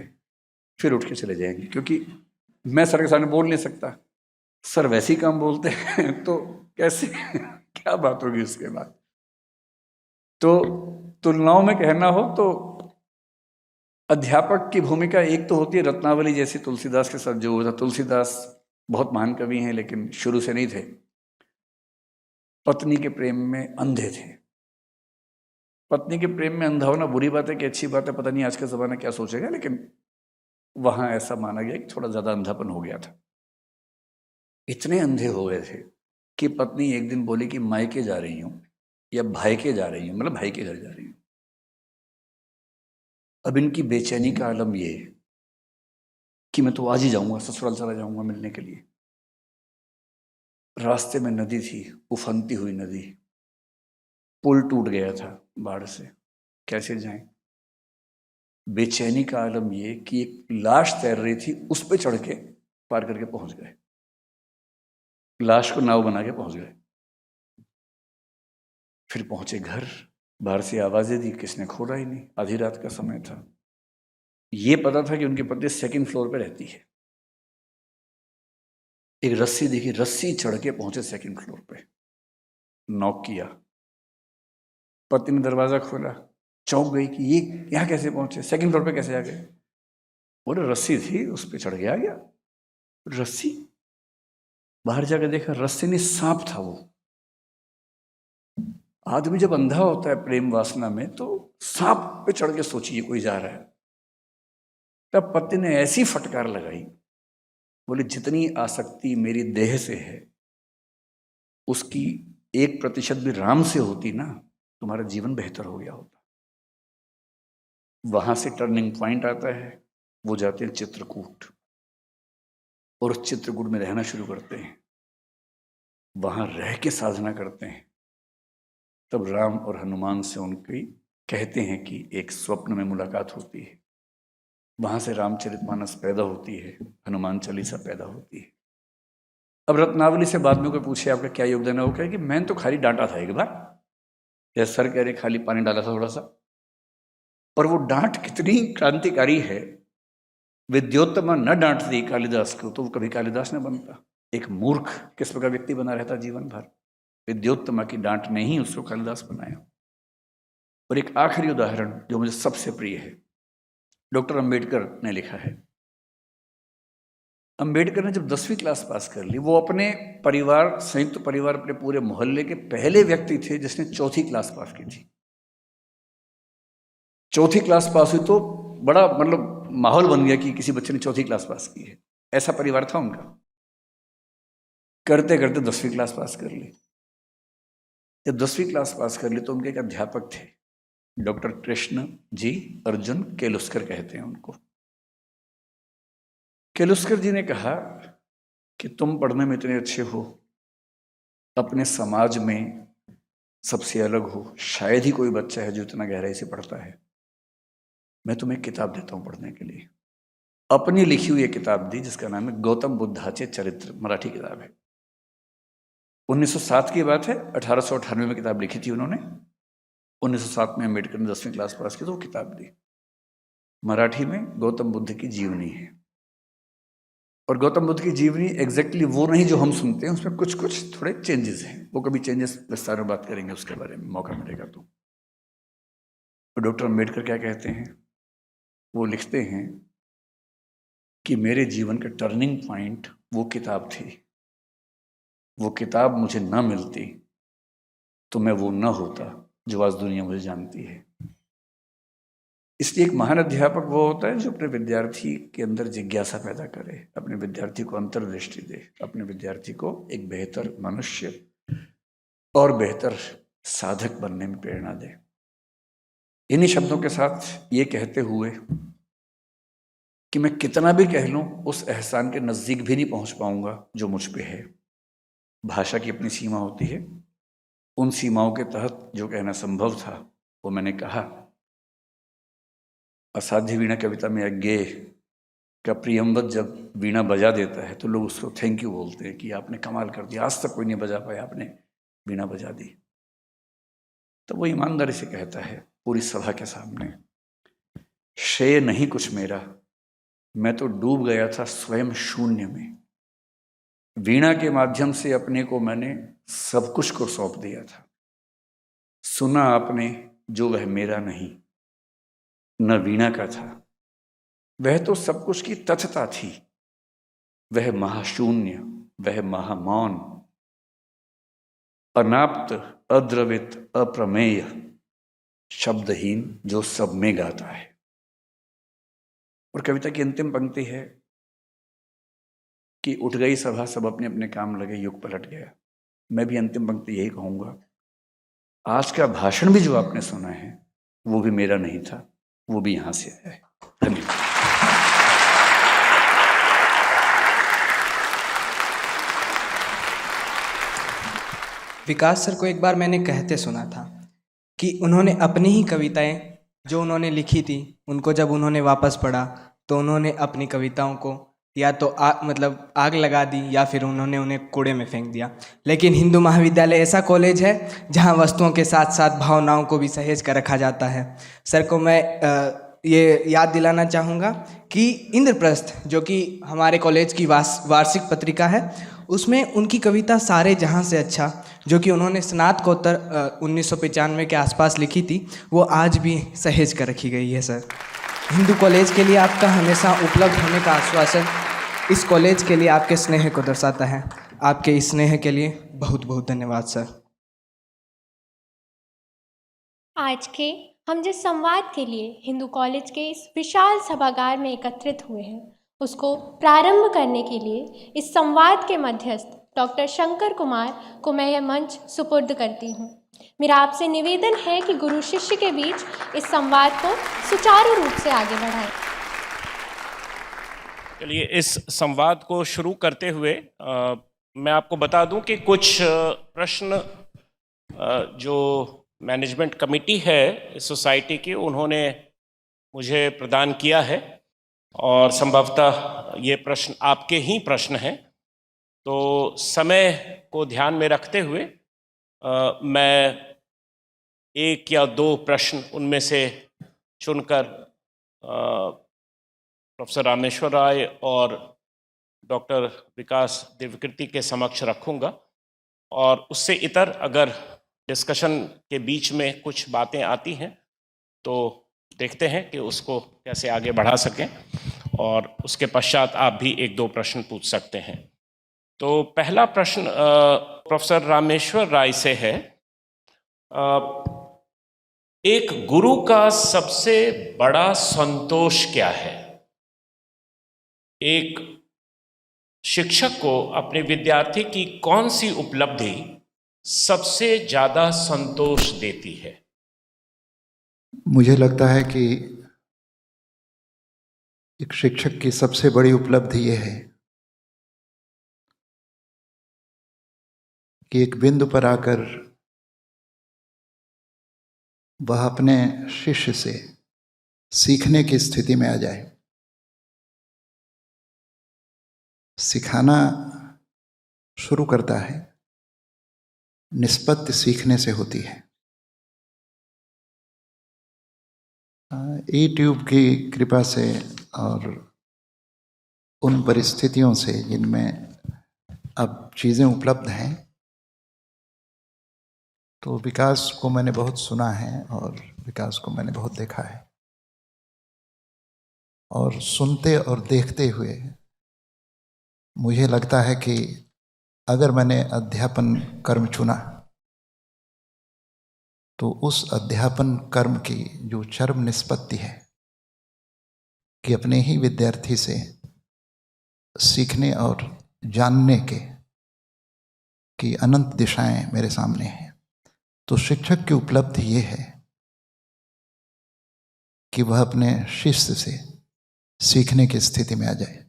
फिर उठ के चले जाएंगे, क्योंकि मैं सर के सामने बोल नहीं सकता, सर वैसे ही काम बोलते हैं, तो कैसे क्या बात होगी उसके बाद। तो तुलनाओं में कहना हो तो अध्यापक की भूमिका एक तो होती है रत्नावली जैसी, तुलसीदास के साथ जो हुआ था। तुलसीदास बहुत महान कवि हैं, लेकिन शुरू से नहीं थे, पत्नी के प्रेम में अंधे थे। पत्नी के प्रेम में अंधा होना बुरी बात है कि अच्छी बात है, पता नहीं आज का जमाना क्या सोचेगा, लेकिन वहां ऐसा माना गया कि थोड़ा ज्यादा अंधापन हो गया था। इतने अंधे हो गए थे कि पत्नी एक दिन बोली कि मायके जा रही हूं, या भाई के जा रही हूं, मतलब भाई के घर जा रही हूं। अब इनकी बेचैनी का आलम ये कि मैं तो आज ही जाऊंगा, ससुराल चला जाऊंगा मिलने के लिए। रास्ते में नदी थी, उफनती हुई नदी, पुल टूट गया था बाढ़ से, कैसे जाएं। बेचैनी का आलम ये कि एक लाश तैर रही थी, उस पर चढ़ के पार करके पहुंच गए, लाश को नाव बना के पहुंच गए। फिर पहुंचे घर, बाहर से आवाजें दी, किसने खोला ही नहीं, आधी रात का समय था। ये पता था कि उनकी पत्नी सेकंड फ्लोर पे रहती है। एक रस्सी देखी, रस्सी चढ़ के पहुंचे सेकंड फ्लोर पे, नॉक किया, पत्नी ने दरवाजा खोला, चौंक गई कि ये यहाँ कैसे पहुंचे, सेकंड फ्लोर पे कैसे आ गए। बोले रस्सी थी, उस पर चढ़ के आ गया। रस्सी, बाहर जाकर देखा रस्सी नहीं, सांप था वो। आदमी जब अंधा होता है प्रेम वासना में तो सांप पे चढ़ के सोचिए कोई जा रहा है। तब पति ने ऐसी फटकार लगाई, बोले जितनी आसक्ति मेरी देह से है उसकी 1% भी राम से होती ना, तुम्हारा जीवन बेहतर हो गया होता। वहां से टर्निंग पॉइंट आता है, वो जाते हैं चित्रकूट और उस चित्रकूट में रहना शुरू करते हैं, वहां रह के साधना करते हैं। तब राम और हनुमान से उनकी कहते हैं कि एक स्वप्न में मुलाकात होती है, वहां से रामचरितमानस पैदा होती है, हनुमान चालीसा पैदा होती है। अब रत्नावली से बाद में कोई पूछे आपका क्या योगदान है, वो कहे कि मैंने तो खाली डांटा था एक बार, या सर कह रहे खाली पानी डाला था थोड़ा सा। और वो डांट कितनी क्रांतिकारी है, विद्योत्तमा न डांटती कालिदास को तो वो कभी कालिदास न बनता। एक मूर्ख किस्म का व्यक्ति बना रहता जीवन भर, विद्योत्तमा की डांट ने ही उसको कालिदास बनाया। और एक आखिरी उदाहरण जो मुझे सबसे प्रिय है, डॉक्टर अंबेडकर ने लिखा है। अंबेडकर ने जब 10वीं क्लास पास कर ली, वो अपने परिवार, संयुक्त परिवार, अपने पूरे मोहल्ले के पहले व्यक्ति थे जिसने 4थी क्लास पास की थी। 4थी क्लास पास हुई तो बड़ा मतलब माहौल बन गया कि किसी बच्चे ने 4थी क्लास पास की है, ऐसा परिवार था उनका। करते करते 10वीं क्लास पास कर ली। जब 10वीं क्लास पास कर ली तो उनके एक अध्यापक थे, डॉक्टर कृष्ण जी अर्जुन केलुस्कर कहते हैं उनको। केलुस्कर जी ने कहा कि तुम पढ़ने में इतने अच्छे हो, अपने समाज में सबसे अलग हो, शायद ही कोई बच्चा है जो इतना गहराई से पढ़ता है, मैं तुम्हें किताब देता हूं पढ़ने के लिए। अपनी लिखी हुई एक किताब दी जिसका नाम है गौतम बुद्धाचे चरित्र, मराठी किताब है। 1907 की बात है, 1898 में किताब लिखी थी उन्होंने। 1907 में अम्बेडकर ने 10वीं क्लास पास की तो वो किताब दी। मराठी में गौतम बुद्ध की जीवनी है। और गौतम बुद्ध की जीवनी एग्जैक्टली वो नहीं जो हम सुनते हैं, उसमें कुछ कुछ थोड़े चेंजेस हैं। वो कभी चेंजेस विस्तार में बात करेंगे, उसके बारे में मौका मिलेगा तो। डॉक्टर अम्बेडकर क्या कहते हैं, वो लिखते हैं कि मेरे जीवन का टर्निंग पॉइंट वो किताब थी। वो किताब मुझे ना मिलती तो मैं वो ना होता जो आज दुनिया मुझे जानती है। इसलिए एक महान अध्यापक वो होता है जो अपने विद्यार्थी के अंदर जिज्ञासा पैदा करे, अपने विद्यार्थी को अंतर्दृष्टि दे, अपने विद्यार्थी को एक बेहतर मनुष्य और बेहतर साधक बनने में प्रेरणा दे। इन्हीं शब्दों के साथ ये कहते हुए कि मैं कितना भी कह लूं उस एहसान के नज़दीक भी नहीं पहुंच पाऊंगा जो मुझ पे है। भाषा की अपनी सीमा होती है, उन सीमाओं के तहत जो कहना संभव था वो मैंने कहा। असाध्य वीणा कविता में अज्ञेय का प्रियंवत जब वीणा बजा देता है तो लोग उसको थैंक यू बोलते हैं कि आपने कमाल कर दिया, आज तक कोई नहीं बजा पाया, आपने वीणा बजा दी। तो वो ईमानदारी से कहता है पूरी सभा के सामने, श्रेय नहीं कुछ मेरा, मैं तो डूब गया था स्वयं शून्य में। वीणा के माध्यम से अपने को मैंने सब कुछ को सौंप दिया था। सुना आपने जो वह मेरा नहीं, न वीणा का था, वह तो सब कुछ की तथता थी। वह महाशून्य, वह महामौन, अनाप्त, अद्रवित, अप्रमेय, शब्दहीन जो सब में गाता है। और कविता की अंतिम पंक्ति है कि उठ गई सभा, सब अपने अपने काम लगे, युग पलट गया। मैं भी अंतिम पंक्ति यही कहूंगा, आज का भाषण भी जो आपने सुना है वो भी मेरा नहीं था, वो भी यहां से आया है। धन्यवाद। विकास सर को एक बार मैंने कहते सुना था कि उन्होंने अपनी ही कविताएं जो उन्होंने लिखी थी उनको जब उन्होंने वापस पढ़ा तो उन्होंने अपनी कविताओं को या तो आग लगा दी या फिर उन्होंने उन्हें कूड़े में फेंक दिया। लेकिन हिंदू महाविद्यालय ऐसा कॉलेज है जहां वस्तुओं के साथ साथ भावनाओं को भी सहेज कर रखा जाता है। सर को मैं ये याद दिलाना चाहूँगा कि इंद्रप्रस्थ जो कि हमारे कॉलेज की वार्षिक पत्रिका है, उसमें उनकी कविता सारे जहाँ से अच्छा, जो कि उन्होंने स्नातकोत्तर 1995 के आसपास लिखी थी, वो आज भी सहेज कर रखी गई है सर। हिंदू कॉलेज के लिए आपका हमेशा उपलब्ध होने का आश्वासन इस कॉलेज के लिए आपके स्नेह को दर्शाता है। आपके इस स्नेह के लिए बहुत बहुत धन्यवाद सर। आज के हम जिस संवाद के लिए हिंदू कॉलेज के इस विशाल सभागार में एकत्रित हुए हैं, उसको प्रारंभ करने के लिए इस संवाद के मध्यस्थ डॉक्टर शंकर कुमार को मैं यह मंच सुपुर्द करती हूँ। मेरा आपसे निवेदन है कि गुरु शिष्य के बीच इस संवाद को सुचारू रूप से आगे बढ़ाएं। चलिए, इस संवाद को शुरू करते हुए मैं आपको बता दूं कि कुछ प्रश्न जो मैनेजमेंट कमेटी है इस सोसाइटी की, उन्होंने मुझे प्रदान किया है और संभवतः ये प्रश्न आपके ही प्रश्न हैं। तो समय को ध्यान में रखते हुए मैं एक या दो प्रश्न उनमें से चुनकर प्रोफेसर रामेश्वर राय और डॉक्टर विकास दिव्यकीर्ति के समक्ष रखूंगा, और उससे इतर अगर डिस्कशन के बीच में कुछ बातें आती हैं तो देखते हैं कि उसको कैसे आगे बढ़ा सकें, और उसके पश्चात आप भी एक दो प्रश्न पूछ सकते हैं। तो पहला प्रश्न प्रोफेसर रामेश्वर राय से है। एक गुरु का सबसे बड़ा संतोष क्या है? एक शिक्षक को अपने विद्यार्थी की कौन सी उपलब्धि सबसे ज्यादा संतोष देती है? मुझे लगता है कि एक शिक्षक की सबसे बड़ी उपलब्धि ये है कि एक बिंदु पर आकर वह अपने शिष्य से सीखने की स्थिति में आ जाए। सिखाना शुरू करता है, निष्पत्ति सीखने से होती है। यूट्यूब की कृपा से और उन परिस्थितियों से जिनमें अब चीज़ें उपलब्ध हैं, तो विकास को मैंने बहुत सुना है और विकास को मैंने बहुत देखा है। और सुनते और देखते हुए मुझे लगता है कि अगर मैंने अध्यापन कर्म चुना तो उस अध्यापन कर्म की जो चरम निष्पत्ति है कि अपने ही विद्यार्थी से सीखने और जानने की अनंत दिशाएं मेरे सामने हैं, तो शिक्षक की उपलब्धि ये है कि वह अपने शिष्य से सीखने की स्थिति में आ जाए।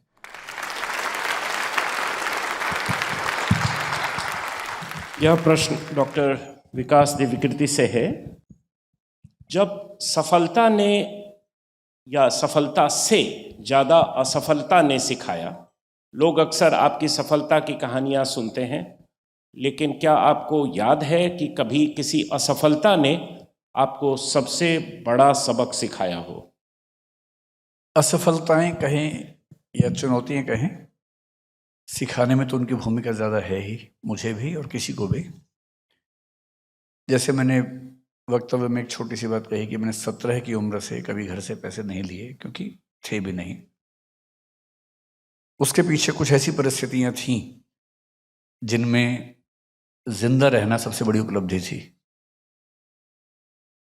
यह प्रश्न डॉक्टर विकास दिव्यकीर्ति से है। जब सफलता ने या सफलता से ज़्यादा असफलता ने सिखाया, लोग अक्सर आपकी सफलता की कहानियाँ सुनते हैं, लेकिन क्या आपको याद है कि कभी किसी असफलता ने आपको सबसे बड़ा सबक सिखाया हो? असफलताएं कहें या चुनौतियां कहें, सिखाने में तो उनकी भूमिका ज़्यादा है ही, मुझे भी और किसी को भी। जैसे मैंने वक्तव्य में एक छोटी सी बात कही कि मैंने 17 की उम्र से कभी घर से पैसे नहीं लिए, क्योंकि थे भी नहीं। उसके पीछे कुछ ऐसी परिस्थितियां थीं जिनमें जिंदा रहना सबसे बड़ी उपलब्धि थी।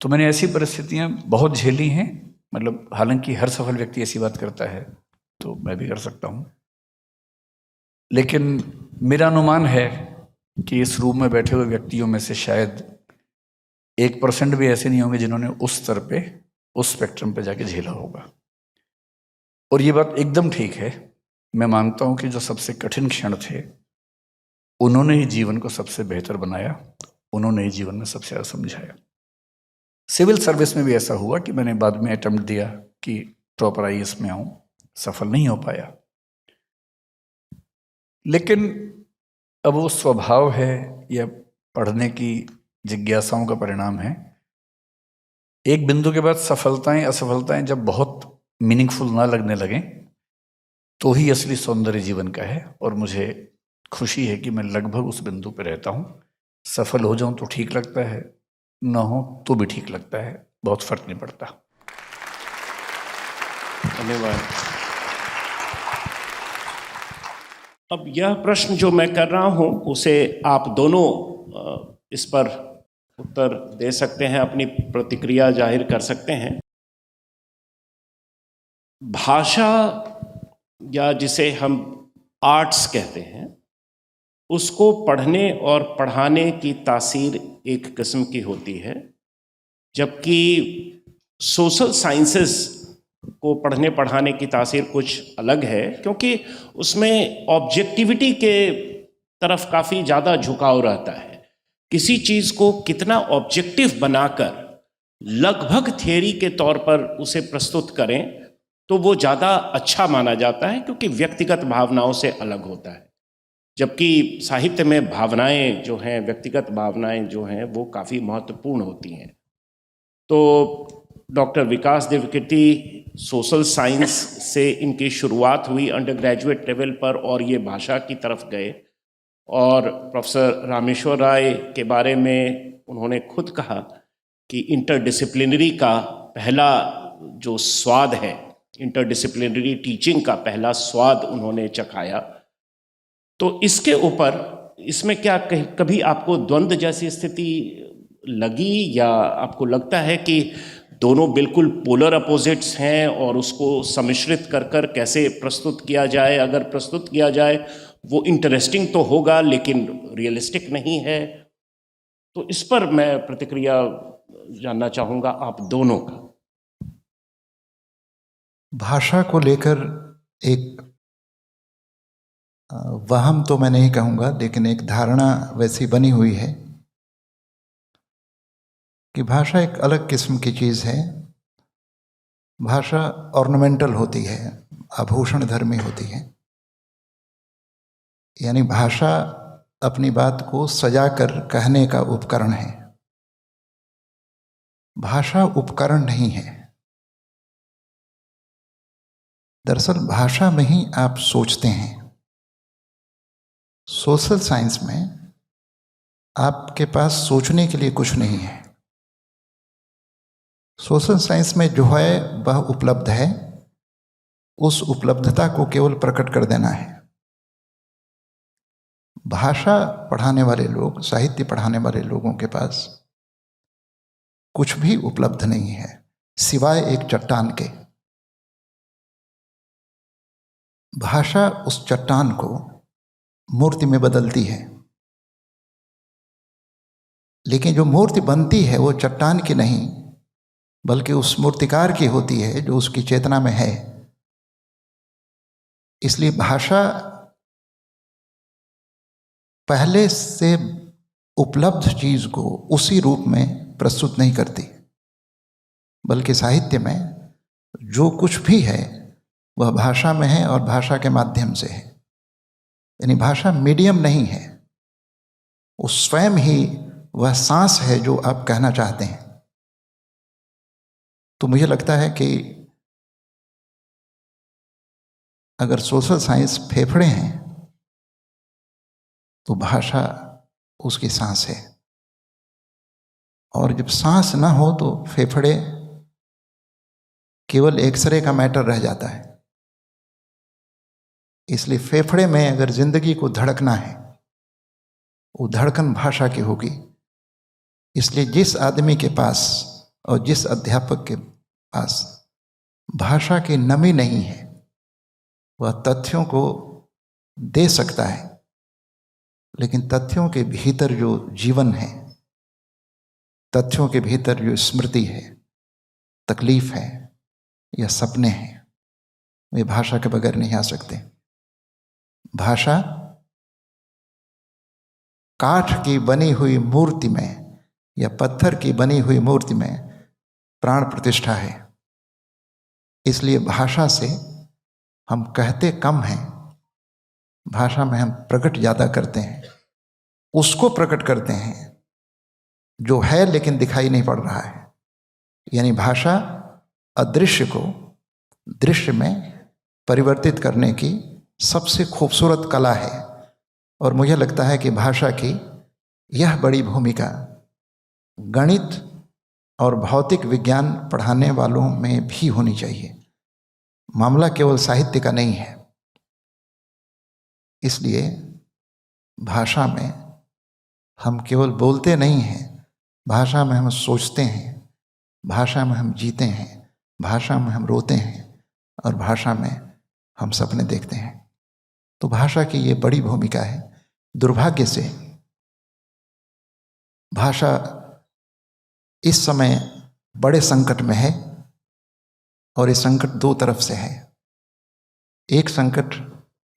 तो मैंने ऐसी परिस्थितियां बहुत झेली हैं, मतलब हालांकि हर सफल व्यक्ति ऐसी बात करता है तो मैं भी कर सकता हूं, लेकिन मेरा अनुमान है कि इस रूम में बैठे हुए व्यक्तियों में से शायद 1% भी ऐसे नहीं होंगे जिन्होंने उस स्तर पे, उस स्पेक्ट्रम पे जाके झेला होगा। और ये बात एकदम ठीक है। मैं मानता हूं कि जो सबसे कठिन क्षण थे उन्होंने ही जीवन को सबसे बेहतर बनाया, उन्होंने ही जीवन में सबसे ज़्यादा समझाया। सिविल सर्विस में भी ऐसा हुआ कि मैंने बाद में अटेम्प्ट दिया कि टॉपर IAS में आऊं, सफल नहीं हो पाया, लेकिन अब वो स्वभाव है या पढ़ने की जिज्ञासाओं का परिणाम है। एक बिंदु के बाद सफलताएं असफलताएं जब बहुत मीनिंगफुल ना लगने लगें तो ही असली सौंदर्य जीवन का है। और मुझे खुशी है कि मैं लगभग उस बिंदु पर रहता हूँ। सफल हो जाऊं तो ठीक लगता है, ना हो तो भी ठीक लगता है, बहुत फर्क नहीं पड़ता। धन्यवाद। अब यह प्रश्न जो मैं कर रहा हूं उसे आप दोनों इस पर उत्तर दे सकते हैं, अपनी प्रतिक्रिया जाहिर कर सकते हैं। भाषा या जिसे हम आर्ट्स कहते हैं, उसको पढ़ने और पढ़ाने की तासीर एक किस्म की होती है, जबकि सोशल साइंसेस को पढ़ने पढ़ाने की तासीर कुछ अलग है, क्योंकि उसमें ऑब्जेक्टिविटी के तरफ काफ़ी ज़्यादा झुकाव रहता है। किसी चीज़ को कितना ऑब्जेक्टिव बनाकर लगभग थियरी के तौर पर उसे प्रस्तुत करें तो वो ज़्यादा अच्छा माना जाता है, क्योंकि व्यक्तिगत भावनाओं से अलग होता है। जबकि साहित्य में भावनाएं जो हैं, व्यक्तिगत भावनाएं जो हैं, वो काफ़ी महत्वपूर्ण होती हैं। तो डॉक्टर विकास देवकीर्ति सोशल साइंस से इनकी शुरुआत हुई अंडर ग्रेजुएट लेवल पर, और ये भाषा की तरफ गए। और प्रोफेसर रामेश्वर राय के बारे में उन्होंने खुद कहा कि इंटरडिसिप्लिनरी का पहला जो स्वाद है, इंटरडिसिप्लिनरी टीचिंग का पहला स्वाद उन्होंने चखाया। तो इसके ऊपर, इसमें क्या कभी आपको द्वंद्व जैसी स्थिति लगी, या आपको लगता है कि दोनों बिल्कुल पोलर अपोजिट्स हैं और उसको सम्मिश्रित कर कर कैसे प्रस्तुत किया जाए? अगर प्रस्तुत किया जाए वो इंटरेस्टिंग तो होगा लेकिन रियलिस्टिक नहीं है। तो इस पर मैं प्रतिक्रिया जानना चाहूँगा आप दोनों का। भाषा को लेकर एक वहम तो मैं नहीं कहूँगा, लेकिन एक धारणा वैसी बनी हुई है कि भाषा एक अलग किस्म की चीज़ है। भाषा ऑर्नामेंटल होती है, आभूषण धर्मी होती है। यानी भाषा अपनी बात को सजाकर कहने का उपकरण है। भाषा उपकरण नहीं है। दरअसल भाषा में ही आप सोचते हैं। सोशल साइंस में आपके पास सोचने के लिए कुछ नहीं है। सोशल साइंस में जो है वह उपलब्ध है, उस उपलब्धता को केवल प्रकट कर देना है। भाषा पढ़ाने वाले लोग, साहित्य पढ़ाने वाले लोगों के पास कुछ भी उपलब्ध नहीं है सिवाय एक चट्टान के। भाषा उस चट्टान को मूर्ति में बदलती है, लेकिन जो मूर्ति बनती है वो चट्टान की नहीं बल्कि उस मूर्तिकार की होती है जो उसकी चेतना में है। इसलिए भाषा पहले से उपलब्ध चीज को उसी रूप में प्रस्तुत नहीं करती, बल्कि साहित्य में जो कुछ भी है वह भाषा में है और भाषा के माध्यम से है। यानी भाषा मीडियम नहीं है, वो स्वयं ही वह सांस है जो आप कहना चाहते हैं। तो मुझे लगता है कि अगर सोशल साइंस फेफड़े हैं तो भाषा उसकी सांस है, और जब सांस ना हो तो फेफड़े केवल एक्सरे का मैटर रह जाता है। इसलिए फेफड़े में अगर जिंदगी को धड़कना है, वो धड़कन भाषा की होगी। इसलिए जिस आदमी के पास और जिस अध्यापक के पास भाषा की नमी नहीं है, वह तथ्यों को दे सकता है, लेकिन तथ्यों के भीतर जो जीवन है, तथ्यों के भीतर जो स्मृति है, तकलीफ है या सपने हैं, वे भाषा के बगैर नहीं आ सकते। भाषा काठ की बनी हुई मूर्ति में या पत्थर की बनी हुई मूर्ति में प्राण प्रतिष्ठा है। इसलिए भाषा से हम कहते कम हैं, भाषा में हम प्रकट ज़्यादा करते हैं। उसको प्रकट करते हैं जो है लेकिन दिखाई नहीं पड़ रहा है। यानी भाषा अदृश्य को दृश्य में परिवर्तित करने की सबसे खूबसूरत कला है। और मुझे लगता है कि भाषा की यह बड़ी भूमिका गणित और भौतिक विज्ञान पढ़ाने वालों में भी होनी चाहिए। मामला केवल साहित्य का नहीं है। इसलिए भाषा में हम केवल बोलते नहीं हैं, भाषा में हम सोचते हैं, भाषा में हम जीते हैं, भाषा में हम रोते हैं और भाषा में हम सपने देखते हैं। तो भाषा की ये बड़ी भूमिका है। दुर्भाग्य से भाषा इस समय बड़े संकट में है और ये संकट दो तरफ से है। एक संकट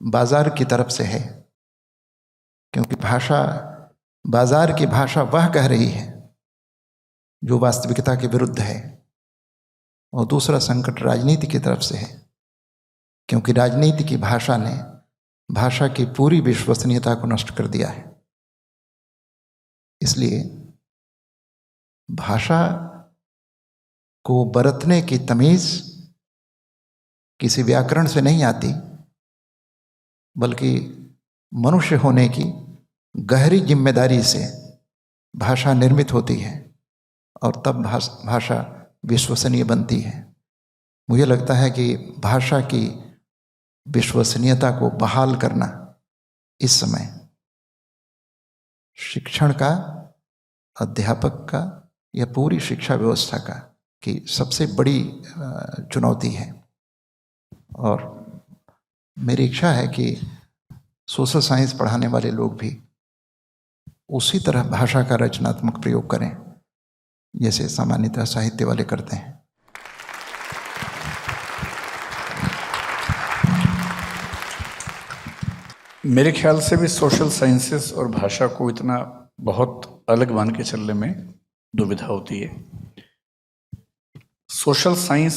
बाजार की तरफ से है, क्योंकि भाषा, बाजार की भाषा वह कह रही है जो वास्तविकता के विरुद्ध है। और दूसरा संकट राजनीति की तरफ से है, क्योंकि राजनीति की भाषा ने भाषा की पूरी विश्वसनीयता को नष्ट कर दिया है। इसलिए भाषा को बरतने की तमीज़ किसी व्याकरण से नहीं आती, बल्कि मनुष्य होने की गहरी जिम्मेदारी से भाषा निर्मित होती है और तब भाषा विश्वसनीय बनती है। मुझे लगता है कि भाषा की विश्वसनीयता को बहाल करना इस समय शिक्षण का, अध्यापक का या पूरी शिक्षा व्यवस्था का की सबसे बड़ी चुनौती है। और मेरी इच्छा है कि सोशल साइंस पढ़ाने वाले लोग भी उसी तरह भाषा का रचनात्मक प्रयोग करें जैसे सामान्यतः साहित्य वाले करते हैं। मेरे ख्याल से भी सोशल साइंसेस और भाषा को इतना बहुत अलग मान के चलने में दुविधा होती है। सोशल साइंस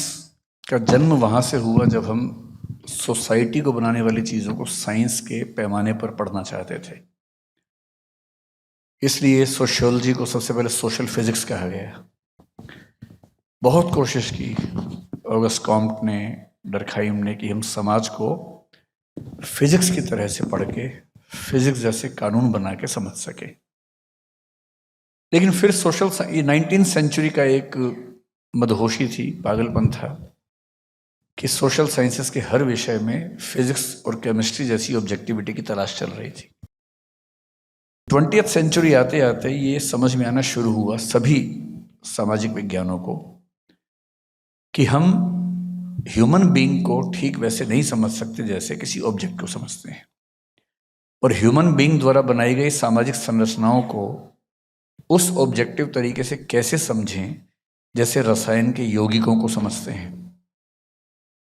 का जन्म वहाँ से हुआ जब हम सोसाइटी को बनाने वाली चीज़ों को साइंस के पैमाने पर पढ़ना चाहते थे। इसलिए सोशियोलॉजी को सबसे पहले सोशल फिजिक्स कहा गया। बहुत कोशिश की ऑगस्ट कॉम्ट ने, डर्कहाइम ने, कि हम समाज को फिजिक्स की तरह से पढ़ के फिजिक्स जैसे कानून बना के समझ सके। लेकिन फिर सोशल, ये 19th सेंचुरी का एक मदहोशी थी, पागलपन था कि सोशल साइंसेस के हर विषय में फिजिक्स और केमिस्ट्री जैसी ऑब्जेक्टिविटी की तलाश चल रही थी। 20th सेंचुरी आते आते ये समझ में आना शुरू हुआ सभी सामाजिक विज्ञानों को कि हम ह्यूमन बीइंग को ठीक वैसे नहीं समझ सकते जैसे किसी ऑब्जेक्ट को समझते हैं, और ह्यूमन बीइंग द्वारा बनाई गई सामाजिक संरचनाओं को उस ऑब्जेक्टिव तरीके से कैसे समझें जैसे रसायन के यौगिकों को समझते हैं।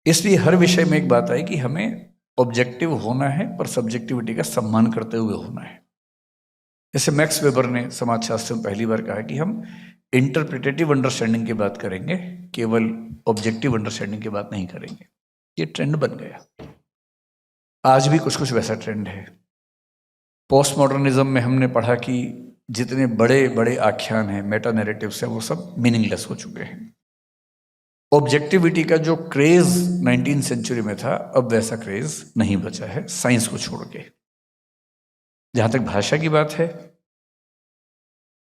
इसलिए हर विषय में एक बात आई कि हमें ऑब्जेक्टिव होना है पर सब्जेक्टिविटी का सम्मान करते हुए होना है। जैसे मैक्स वेबर ने समाजशास्त्र में पहली बार कहा कि हम इंटरप्रिटेटिव अंडरस्टैंडिंग की बात करेंगे, केवल ऑब्जेक्टिव अंडरस्टैंडिंग की बात नहीं करेंगे। ये ट्रेंड बन गया। आज भी कुछ कुछ वैसा ट्रेंड है। पोस्ट मॉडर्निज्म में हमने पढ़ा कि जितने बड़े बड़े आख्यान हैं, मेटा नैरेटिव्स हैं, वो सब मीनिंगलेस हो चुके हैं। ऑब्जेक्टिविटी का जो क्रेज 19th सेंचुरी में था, अब वैसा क्रेज नहीं बचा है साइंस को छोड़ के। जहाँ तक भाषा की बात है,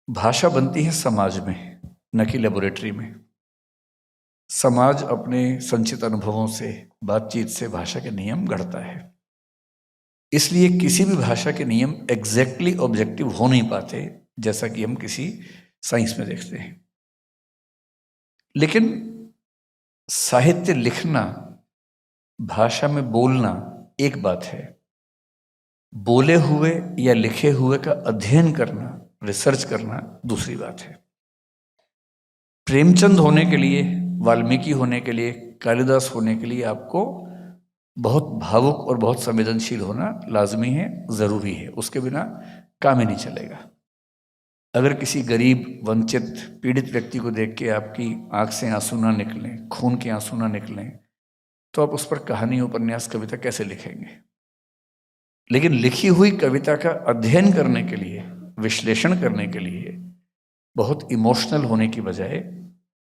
भाषा बनती है समाज में, न कि लेबोरेटरी में। समाज अपने संचित अनुभवों से, बातचीत से भाषा के नियम गढ़ता है। इसलिए किसी भी भाषा के नियम एग्जैक्टली ऑब्जेक्टिव हो नहीं पाते, जैसा कि हम किसी साइंस में देखते हैं। लेकिन साहित्य लिखना, भाषा में बोलना एक बात है, बोले हुए या लिखे हुए का अध्ययन करना, रिसर्च करना दूसरी बात है। प्रेमचंद होने के लिए, वाल्मीकि होने के लिए, कालिदास होने के लिए आपको बहुत भावुक और बहुत संवेदनशील होना लाजमी है, ज़रूरी है। उसके बिना काम ही नहीं चलेगा। अगर किसी गरीब, वंचित, पीड़ित व्यक्ति को देख के आपकी आंख से आंसू ना निकलें, खून के आंसू ना निकलें, तो आप उस पर कहानी, उपन्यास, कविता कैसे लिखेंगे? लेकिन लिखी हुई कविता का अध्ययन करने के लिए, विश्लेषण करने के लिए बहुत इमोशनल होने की बजाय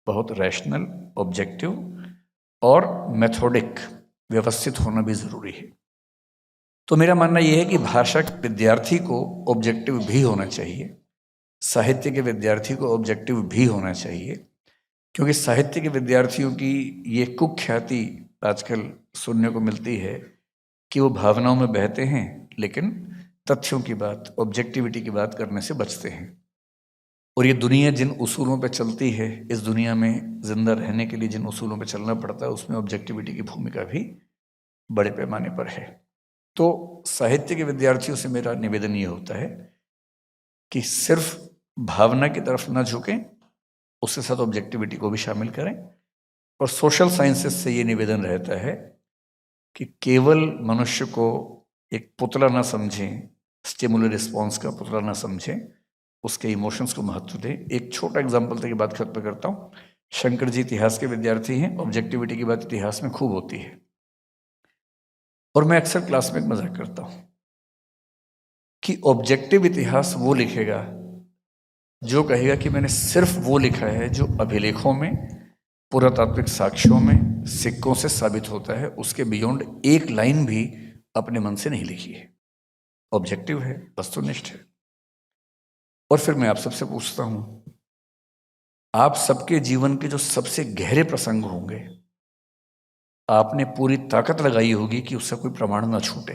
बहुत रैशनल, ऑब्जेक्टिव और मेथोडिक, व्यवस्थित होना भी ज़रूरी है। तो मेरा मानना यह है कि भाषा के विद्यार्थी को ऑब्जेक्टिव भी होना चाहिए, साहित्य के विद्यार्थी को ऑब्जेक्टिव भी होना चाहिए, क्योंकि साहित्य के विद्यार्थियों की ये कुख्याति आजकल सुनने को मिलती है कि वो भावनाओं में बहते हैं लेकिन तथ्यों की बात, ऑब्जेक्टिविटी की बात करने से बचते हैं। और ये दुनिया जिन उसूलों पे चलती है, इस दुनिया में जिंदा रहने के लिए जिन उसूलों पे चलना पड़ता है, उसमें ऑब्जेक्टिविटी की भूमिका भी बड़े पैमाने पर है। तो साहित्य के विद्यार्थियों से मेरा निवेदन ये होता है कि सिर्फ भावना की तरफ न झुकें, उसके साथ ऑब्जेक्टिविटी को भी शामिल करें। और सोशल साइंसेस से ये निवेदन रहता है कि केवल मनुष्य को एक पुतला ना समझें, स्टिमुलस रिस्पॉन्स का पुतला ना समझें, उसके इमोशंस को महत्व दें। एक छोटा एग्जाम्पल से बात खत्म करता हूँ। शंकर जी इतिहास के विद्यार्थी हैं, ऑब्जेक्टिविटी की बात इतिहास में खूब होती है। और मैं अक्सर क्लास में एक मजाक करता हूँ कि ऑब्जेक्टिव इतिहास वो लिखेगा जो कहेगा कि मैंने सिर्फ वो लिखा है जो अभिलेखों में, पुरातात्विक साक्ष्यों में, सिक्कों से साबित होता है, उसके बियॉन्ड एक लाइन भी अपने मन से नहीं लिखी है। ऑब्जेक्टिव है, वस्तुनिष्ठ है। और फिर मैं आप सबसे पूछता हूं, आप सबके जीवन के जो सबसे गहरे प्रसंग होंगे, आपने पूरी ताकत लगाई होगी कि उससे कोई प्रमाण ना छूटे।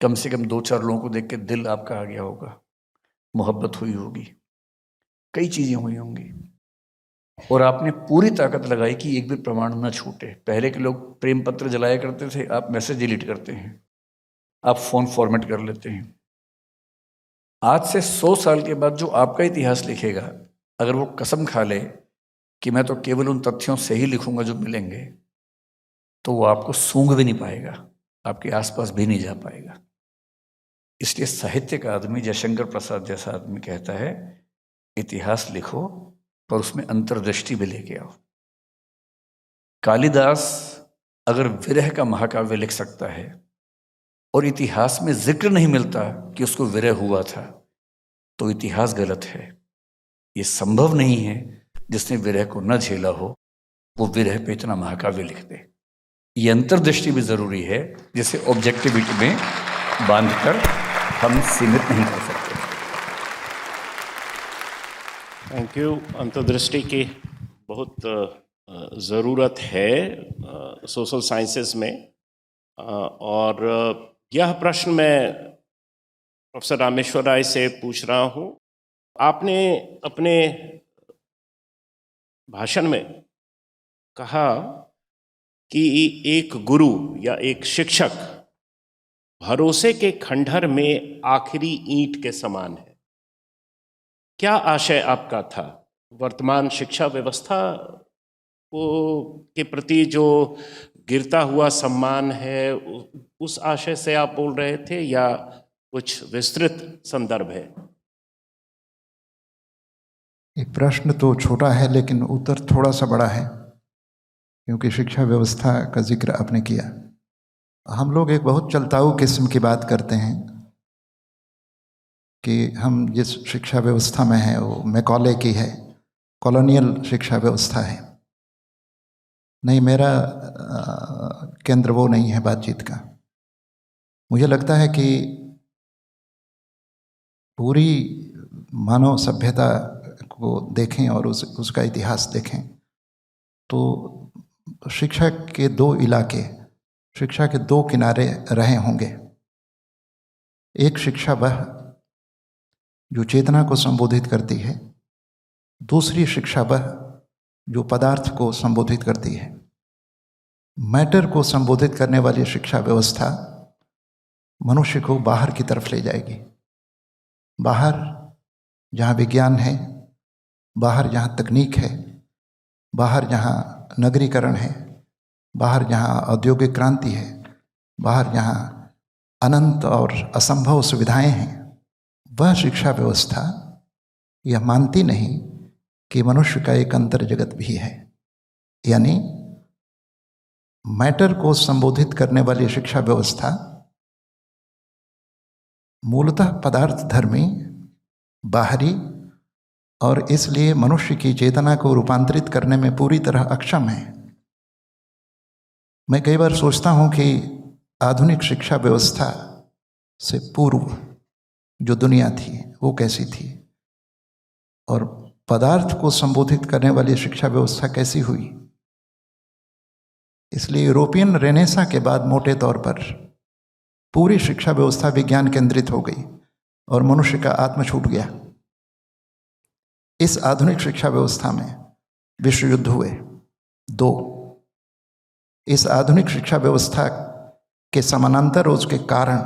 कम से कम 2-4 लोगों को देख के दिल आपका आ गया होगा, मोहब्बत हुई होगी, कई चीजें हुई होंगी, और आपने पूरी ताकत लगाई कि एक भी प्रमाण ना छूटे। पहले के लोग प्रेम पत्र जलाया करते थे, आप मैसेज डिलीट करते हैं, आप फोन फॉर्मेट कर लेते हैं। आज से 100 साल के बाद जो आपका इतिहास लिखेगा, अगर वो कसम खा ले कि मैं तो केवल उन तथ्यों से ही लिखूंगा जो मिलेंगे, तो वो आपको सूंघ भी नहीं पाएगा, आपके आसपास भी नहीं जा पाएगा। इसलिए साहित्य का आदमी, जयशंकर प्रसाद जैसा आदमी कहता है, इतिहास लिखो पर उसमें अंतर्दृष्टि भी लेके आओ। कालिदास अगर विरह का महाकाव्य लिख सकता है और इतिहास में जिक्र नहीं मिलता कि उसको विरह हुआ था, तो इतिहास गलत है। ये संभव नहीं है जिसने विरह को न झेला हो वो विरह पे इतना महाकाव्य लिख दे। ये अंतर्दृष्टि भी जरूरी है, जिसे ऑब्जेक्टिविटी में बांधकर हम सीमित नहीं कर सकते। Thank you. अंतर्दृष्टि की बहुत ज़रूरत है सोशल साइंसेस में। और यह प्रश्न मैं प्रोफेसर रामेश्वर राय से पूछ रहा हूँ। आपने अपने भाषण में कहा कि एक गुरु या एक शिक्षक भरोसे के खंडहर में आखिरी ईंट के समान है। क्या आशय आपका था? वर्तमान शिक्षा व्यवस्था को के प्रति जो गिरता हुआ सम्मान है, उस आशय से आप बोल रहे थे या कुछ विस्तृत संदर्भ है? ये प्रश्न तो छोटा है लेकिन उत्तर थोड़ा सा बड़ा है, क्योंकि शिक्षा व्यवस्था का जिक्र आपने किया। हम लोग एक बहुत चलताऊ किस्म की बात करते हैं कि हम जिस शिक्षा व्यवस्था में हैं वो मैकॉले की है, कॉलोनियल शिक्षा व्यवस्था है। नहीं, मेरा केंद्र वो नहीं है बातचीत का। मुझे लगता है कि पूरी मानव सभ्यता को देखें और उसका इतिहास देखें तो शिक्षा के 2 इलाके, शिक्षा के 2 किनारे रहे होंगे। एक शिक्षा वह जो चेतना को संबोधित करती है, दूसरी शिक्षा वह जो पदार्थ को संबोधित करती है। मैटर को संबोधित करने वाली शिक्षा व्यवस्था मनुष्य को बाहर की तरफ ले जाएगी। बाहर जहाँ विज्ञान है, बाहर जहाँ तकनीक है, बाहर जहाँ नगरीकरण है, बाहर जहाँ औद्योगिक क्रांति है, बाहर जहाँ अनंत और असंभव सुविधाएं हैं, वह शिक्षा व्यवस्था यह मानती नहीं कि मनुष्य का एक अंतर जगत भी है। यानी मैटर को संबोधित करने वाली शिक्षा व्यवस्था मूलतः पदार्थ धर्मी, बाहरी और इसलिए मनुष्य की चेतना को रूपांतरित करने में पूरी तरह अक्षम है। मैं कई बार सोचता हूँ कि आधुनिक शिक्षा व्यवस्था से पूर्व जो दुनिया थी वो कैसी थी, और पदार्थ को संबोधित करने वाली शिक्षा व्यवस्था कैसी हुई। इसलिए यूरोपियन रेनेसा के बाद मोटे तौर पर पूरी शिक्षा व्यवस्था विज्ञान केंद्रित हो गई और मनुष्य का आत्म छूट गया। इस आधुनिक शिक्षा व्यवस्था में विश्व युद्ध हुए 2। इस आधुनिक शिक्षा व्यवस्था के समानांतर उसके कारण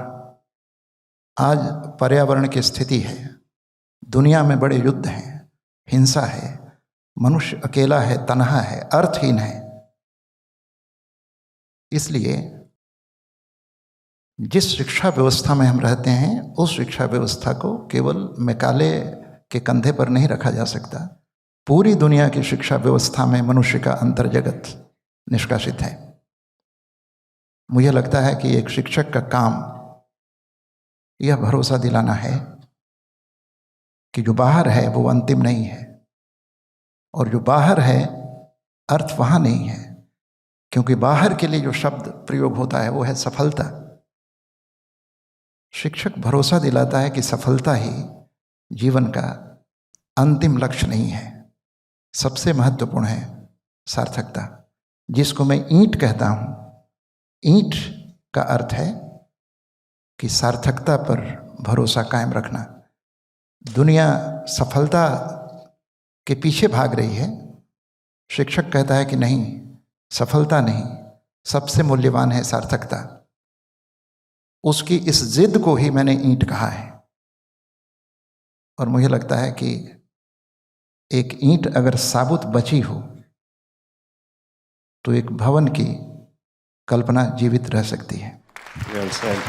आज पर्यावरण की स्थिति है, दुनिया में बड़े युद्ध हैं, हिंसा है, मनुष्य अकेला है, तन्हा है, अर्थहीन है। इसलिए जिस शिक्षा व्यवस्था में हम रहते हैं उस शिक्षा व्यवस्था को केवल मैकाले के कंधे पर नहीं रखा जा सकता। पूरी दुनिया की शिक्षा व्यवस्था में मनुष्य का अंतर्जगत निष्कासित है। मुझे लगता है कि एक शिक्षक का काम यह भरोसा दिलाना है कि जो बाहर है वो अंतिम नहीं है, और जो बाहर है अर्थ वहाँ नहीं है, क्योंकि बाहर के लिए जो शब्द प्रयोग होता है वो है सफलता। शिक्षक भरोसा दिलाता है कि सफलता ही जीवन का अंतिम लक्ष्य नहीं है, सबसे महत्वपूर्ण है सार्थकता, जिसको मैं ईंट कहता हूँ। ईंट का अर्थ है कि सार्थकता पर भरोसा कायम रखना। दुनिया सफलता के पीछे भाग रही है, शिक्षक कहता है कि नहीं, सफलता नहीं, सबसे मूल्यवान है सार्थकता। उसकी इस जिद को ही मैंने ईंट कहा है। और मुझे लगता है कि एक ईंट अगर साबुत बची हो तो एक भवन की कल्पना जीवित रह सकती है। Well said.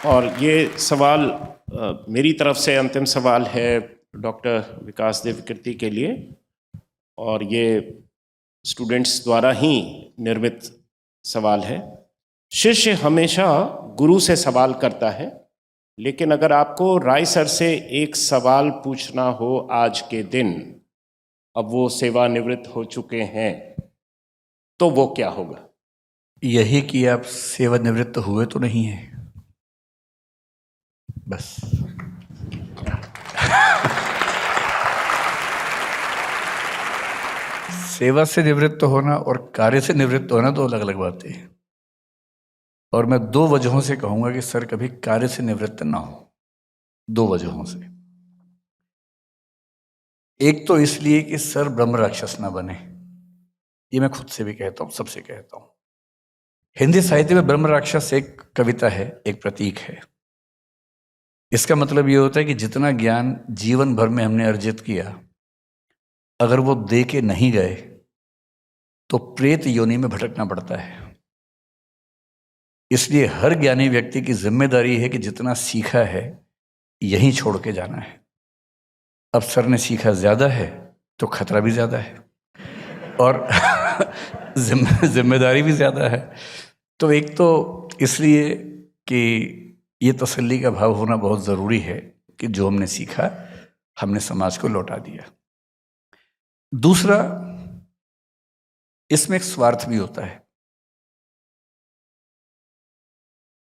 और ये सवाल मेरी तरफ से अंतिम सवाल है डॉक्टर विकास देव कीर्ति के लिए, और ये स्टूडेंट्स द्वारा ही निर्मित सवाल है। शिष्य हमेशा गुरु से सवाल करता है, लेकिन अगर आपको राय सर से एक सवाल पूछना हो आज के दिन, अब वो सेवानिवृत्त हो चुके हैं, तो वो क्या होगा? यही कि आप सेवानिवृत्त हुए तो नहीं है, बस। सेवा से निवृत्त होना और कार्य से निवृत्त होना दो अलग अलग बातें हैं। और मैं 2 वजहों से कहूंगा कि सर कभी कार्य से निवृत्त ना हो। 2 वजहों से। एक तो इसलिए कि सर ब्रह्म राक्षस ना बने, ये मैं खुद से भी कहता हूं, सबसे कहता हूं। हिंदी साहित्य में ब्रह्म राक्षस एक कविता है, एक प्रतीक है। इसका मतलब ये होता है कि जितना ज्ञान जीवन भर में हमने अर्जित किया, अगर वो दे के नहीं गए तो प्रेत योनि में भटकना पड़ता है। इसलिए हर ज्ञानी व्यक्ति की जिम्मेदारी है कि जितना सीखा है यहीं छोड़ के जाना है। अब सर ने सीखा ज्यादा है तो खतरा भी ज्यादा है और जिम्मेदारी भी ज्यादा है। तो एक तो इसलिए कि ये तसल्ली का भाव होना बहुत ज़रूरी है कि जो हमने सीखा हमने समाज को लौटा दिया। दूसरा, इसमें एक स्वार्थ भी होता है।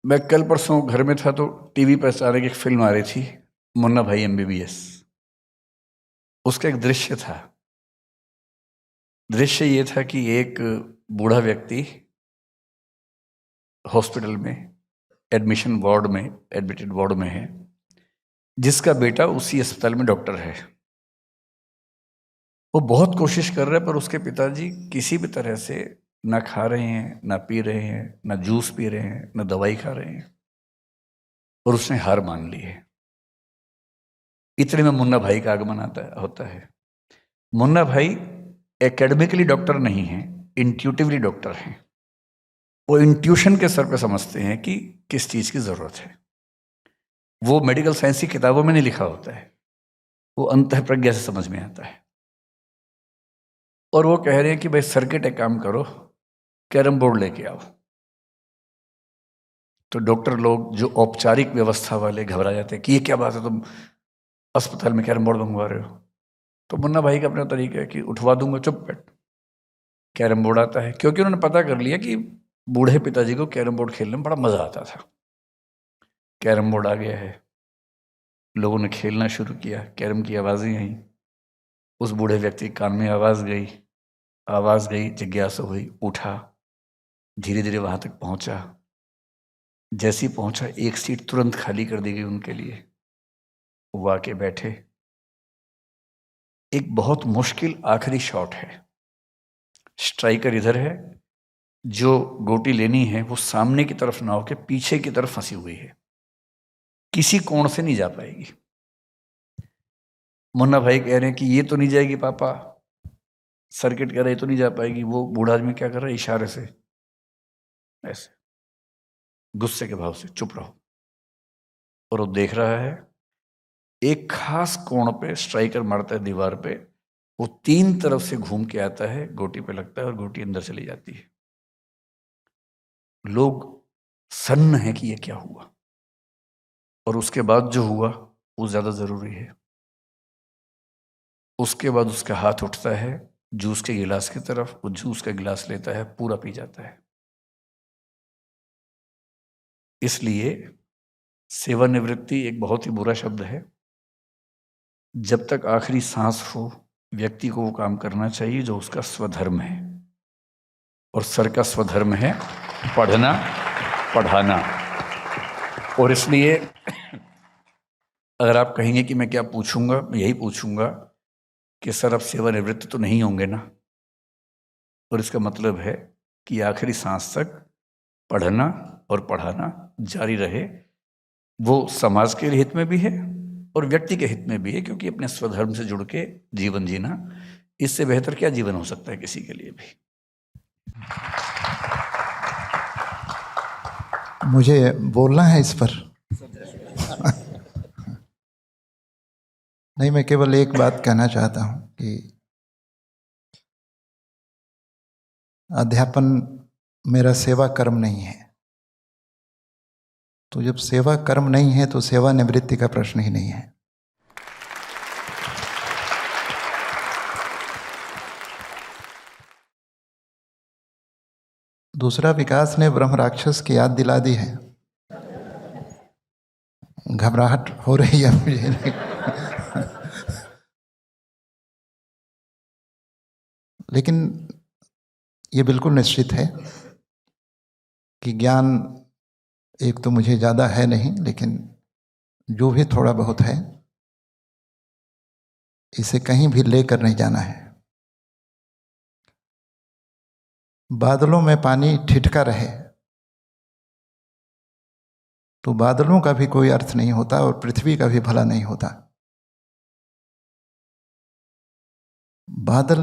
मैं कल परसों घर में था तो टीवी पर अचानक एक फिल्म आ रही थी, मुन्ना भाई MBBS। उसका एक दृश्य था। दृश्य ये था कि एक बूढ़ा व्यक्ति हॉस्पिटल में एडमिटेड वार्ड में है, जिसका बेटा उसी अस्पताल में डॉक्टर है। वो बहुत कोशिश कर रहा है पर उसके पिताजी किसी भी तरह से ना खा रहे हैं, ना पी रहे हैं, ना जूस पी रहे हैं, ना दवाई खा रहे हैं, और उसने हार मान ली है। इतने में मुन्ना भाई का आगमन होता है। मुन्ना भाई एकेडमिकली डॉक्टर नहीं है, इंट्यूटिवली डॉक्टर हैं। वो इंट्यूशन के स्तर पे समझते हैं कि किस चीज़ की ज़रूरत है। वो मेडिकल साइंस की किताबों में नहीं लिखा होता है, वो अंतःप्रज्ञा से समझ में आता है। और वो कह रहे हैं कि भाई सर्किट एक काम करो, कैरम बोर्ड लेके आओ। तो डॉक्टर लोग जो औपचारिक व्यवस्था वाले घबरा जाते हैं कि ये क्या बात है, तुम अस्पताल में कैरम बोर्ड मंगवा रहे हो। तो मुन्ना भाई का अपना तरीका है कि उठवा दूंगा, चुप बैठ। कैरम बोर्ड आता है, क्योंकि उन्होंने पता कर लिया कि बूढ़े पिताजी को कैरम बोर्ड खेलने में बड़ा मज़ा आता था। कैरम बोर्ड आ गया है, लोगों ने खेलना शुरू किया, कैरम की आवाज़ें आई, उस बूढ़े व्यक्ति के कान में आवाज़ गई, जिज्ञासा हुई, उठा, धीरे धीरे वहाँ तक पहुँचा। जैसे ही पहुँचा, एक सीट तुरंत खाली कर दी गई उनके लिए। वो आके बैठे। एक बहुत मुश्किल आखिरी शॉट है, स्ट्राइकर इधर है, जो गोटी लेनी है वो सामने की तरफ ना होकर पीछे की तरफ फंसी हुई है, किसी कोण से नहीं जा पाएगी। मुन्ना भाई कह रहे हैं कि ये तो नहीं जाएगी पापा, सर्किट कह रहे तो नहीं जा पाएगी। वो बूढ़ा आदमी क्या कर रहा है, इशारे से ऐसे गुस्से के भाव से, चुप रहो। और वो देख रहा है, एक खास कोण पे स्ट्राइकर मारता है दीवार पे, वो 3 तरफ से घूम के आता है, गोटी पे लगता है और गोटी अंदर चली जाती है। लोग सन्न है कि ये क्या हुआ, और उसके बाद जो हुआ वो ज्यादा जरूरी है। उसके बाद उसका हाथ उठता है जूस के गिलास की तरफ, वो जूस का गिलास लेता है, पूरा पी जाता है। इसलिए सेवानिवृत्ति एक बहुत ही बुरा शब्द है। जब तक आखिरी सांस हो, व्यक्ति को वो काम करना चाहिए जो उसका स्वधर्म है, और सर का स्वधर्म है पढ़ना पढ़ाना। और इसलिए अगर आप कहेंगे कि मैं क्या पूछूंगा, मैं यही पूछूंगा कि सर अब सेवानिवृत्त तो नहीं होंगे ना। और इसका मतलब है कि आखिरी सांस तक पढ़ना और पढ़ाना जारी रहे। वो समाज के हित में भी है और व्यक्ति के हित में भी है, क्योंकि अपने स्वधर्म से जुड़ के जीवन जीना, इससे बेहतर क्या जीवन हो सकता है किसी के लिए भी। मुझे बोलना है इस पर। नहीं, मैं केवल एक बात कहना चाहता हूं कि अध्यापन मेरा सेवा कर्म नहीं है। तो जब सेवा कर्म नहीं है तो सेवानिवृत्ति का प्रश्न ही नहीं है। दूसरा, विकास ने ब्रह्म राक्षस की याद दिला दी है। घबराहट हो रही है मुझे। लेकिन ये बिल्कुल निश्चित है कि ज्ञान एक तो मुझे ज़्यादा है नहीं, लेकिन जो भी थोड़ा बहुत है, इसे कहीं भी लेकर नहीं जाना है। बादलों में पानी ठिठका रहे तो बादलों का भी कोई अर्थ नहीं होता और पृथ्वी का भी भला नहीं होता। बादल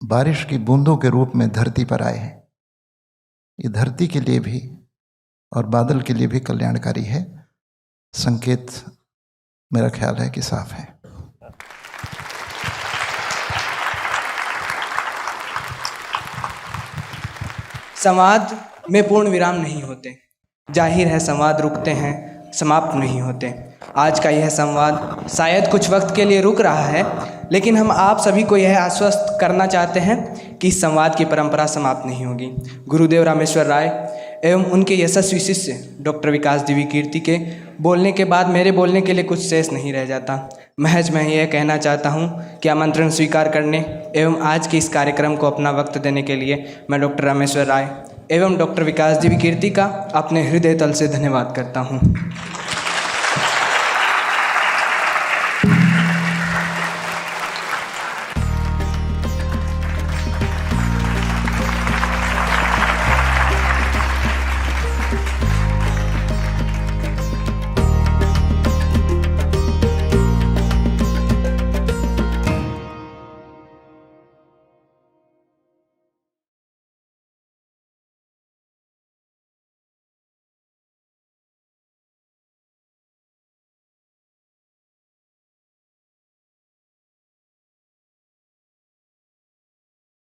बारिश की बूंदों के रूप में धरती पर आए हैं। ये धरती के लिए भी और बादल के लिए भी कल्याणकारी है। संकेत मेरा ख्याल है कि साफ है। संवाद में पूर्ण विराम नहीं होते। जाहिर है संवाद रुकते हैं, समाप्त नहीं होते। आज का यह संवाद शायद कुछ वक्त के लिए रुक रहा है, लेकिन हम आप सभी को यह आश्वस्त करना चाहते हैं कि इस संवाद की परंपरा समाप्त नहीं होगी। गुरुदेव रामेश्वर राय एवं उनके यशस्वी शिष्य डॉक्टर विकास दिव्य कीर्ति के बोलने के बाद मेरे बोलने के लिए कुछ शेष नहीं रह जाता। महज मैं यह कहना चाहता हूँ कि आमंत्रण स्वीकार करने एवं आज के इस कार्यक्रम को अपना वक्त देने के लिए मैं डॉक्टर रामेश्वर राय एवं डॉक्टर विकास दिव्य कीर्ति का अपने हृदय तल से धन्यवाद करता हूँ।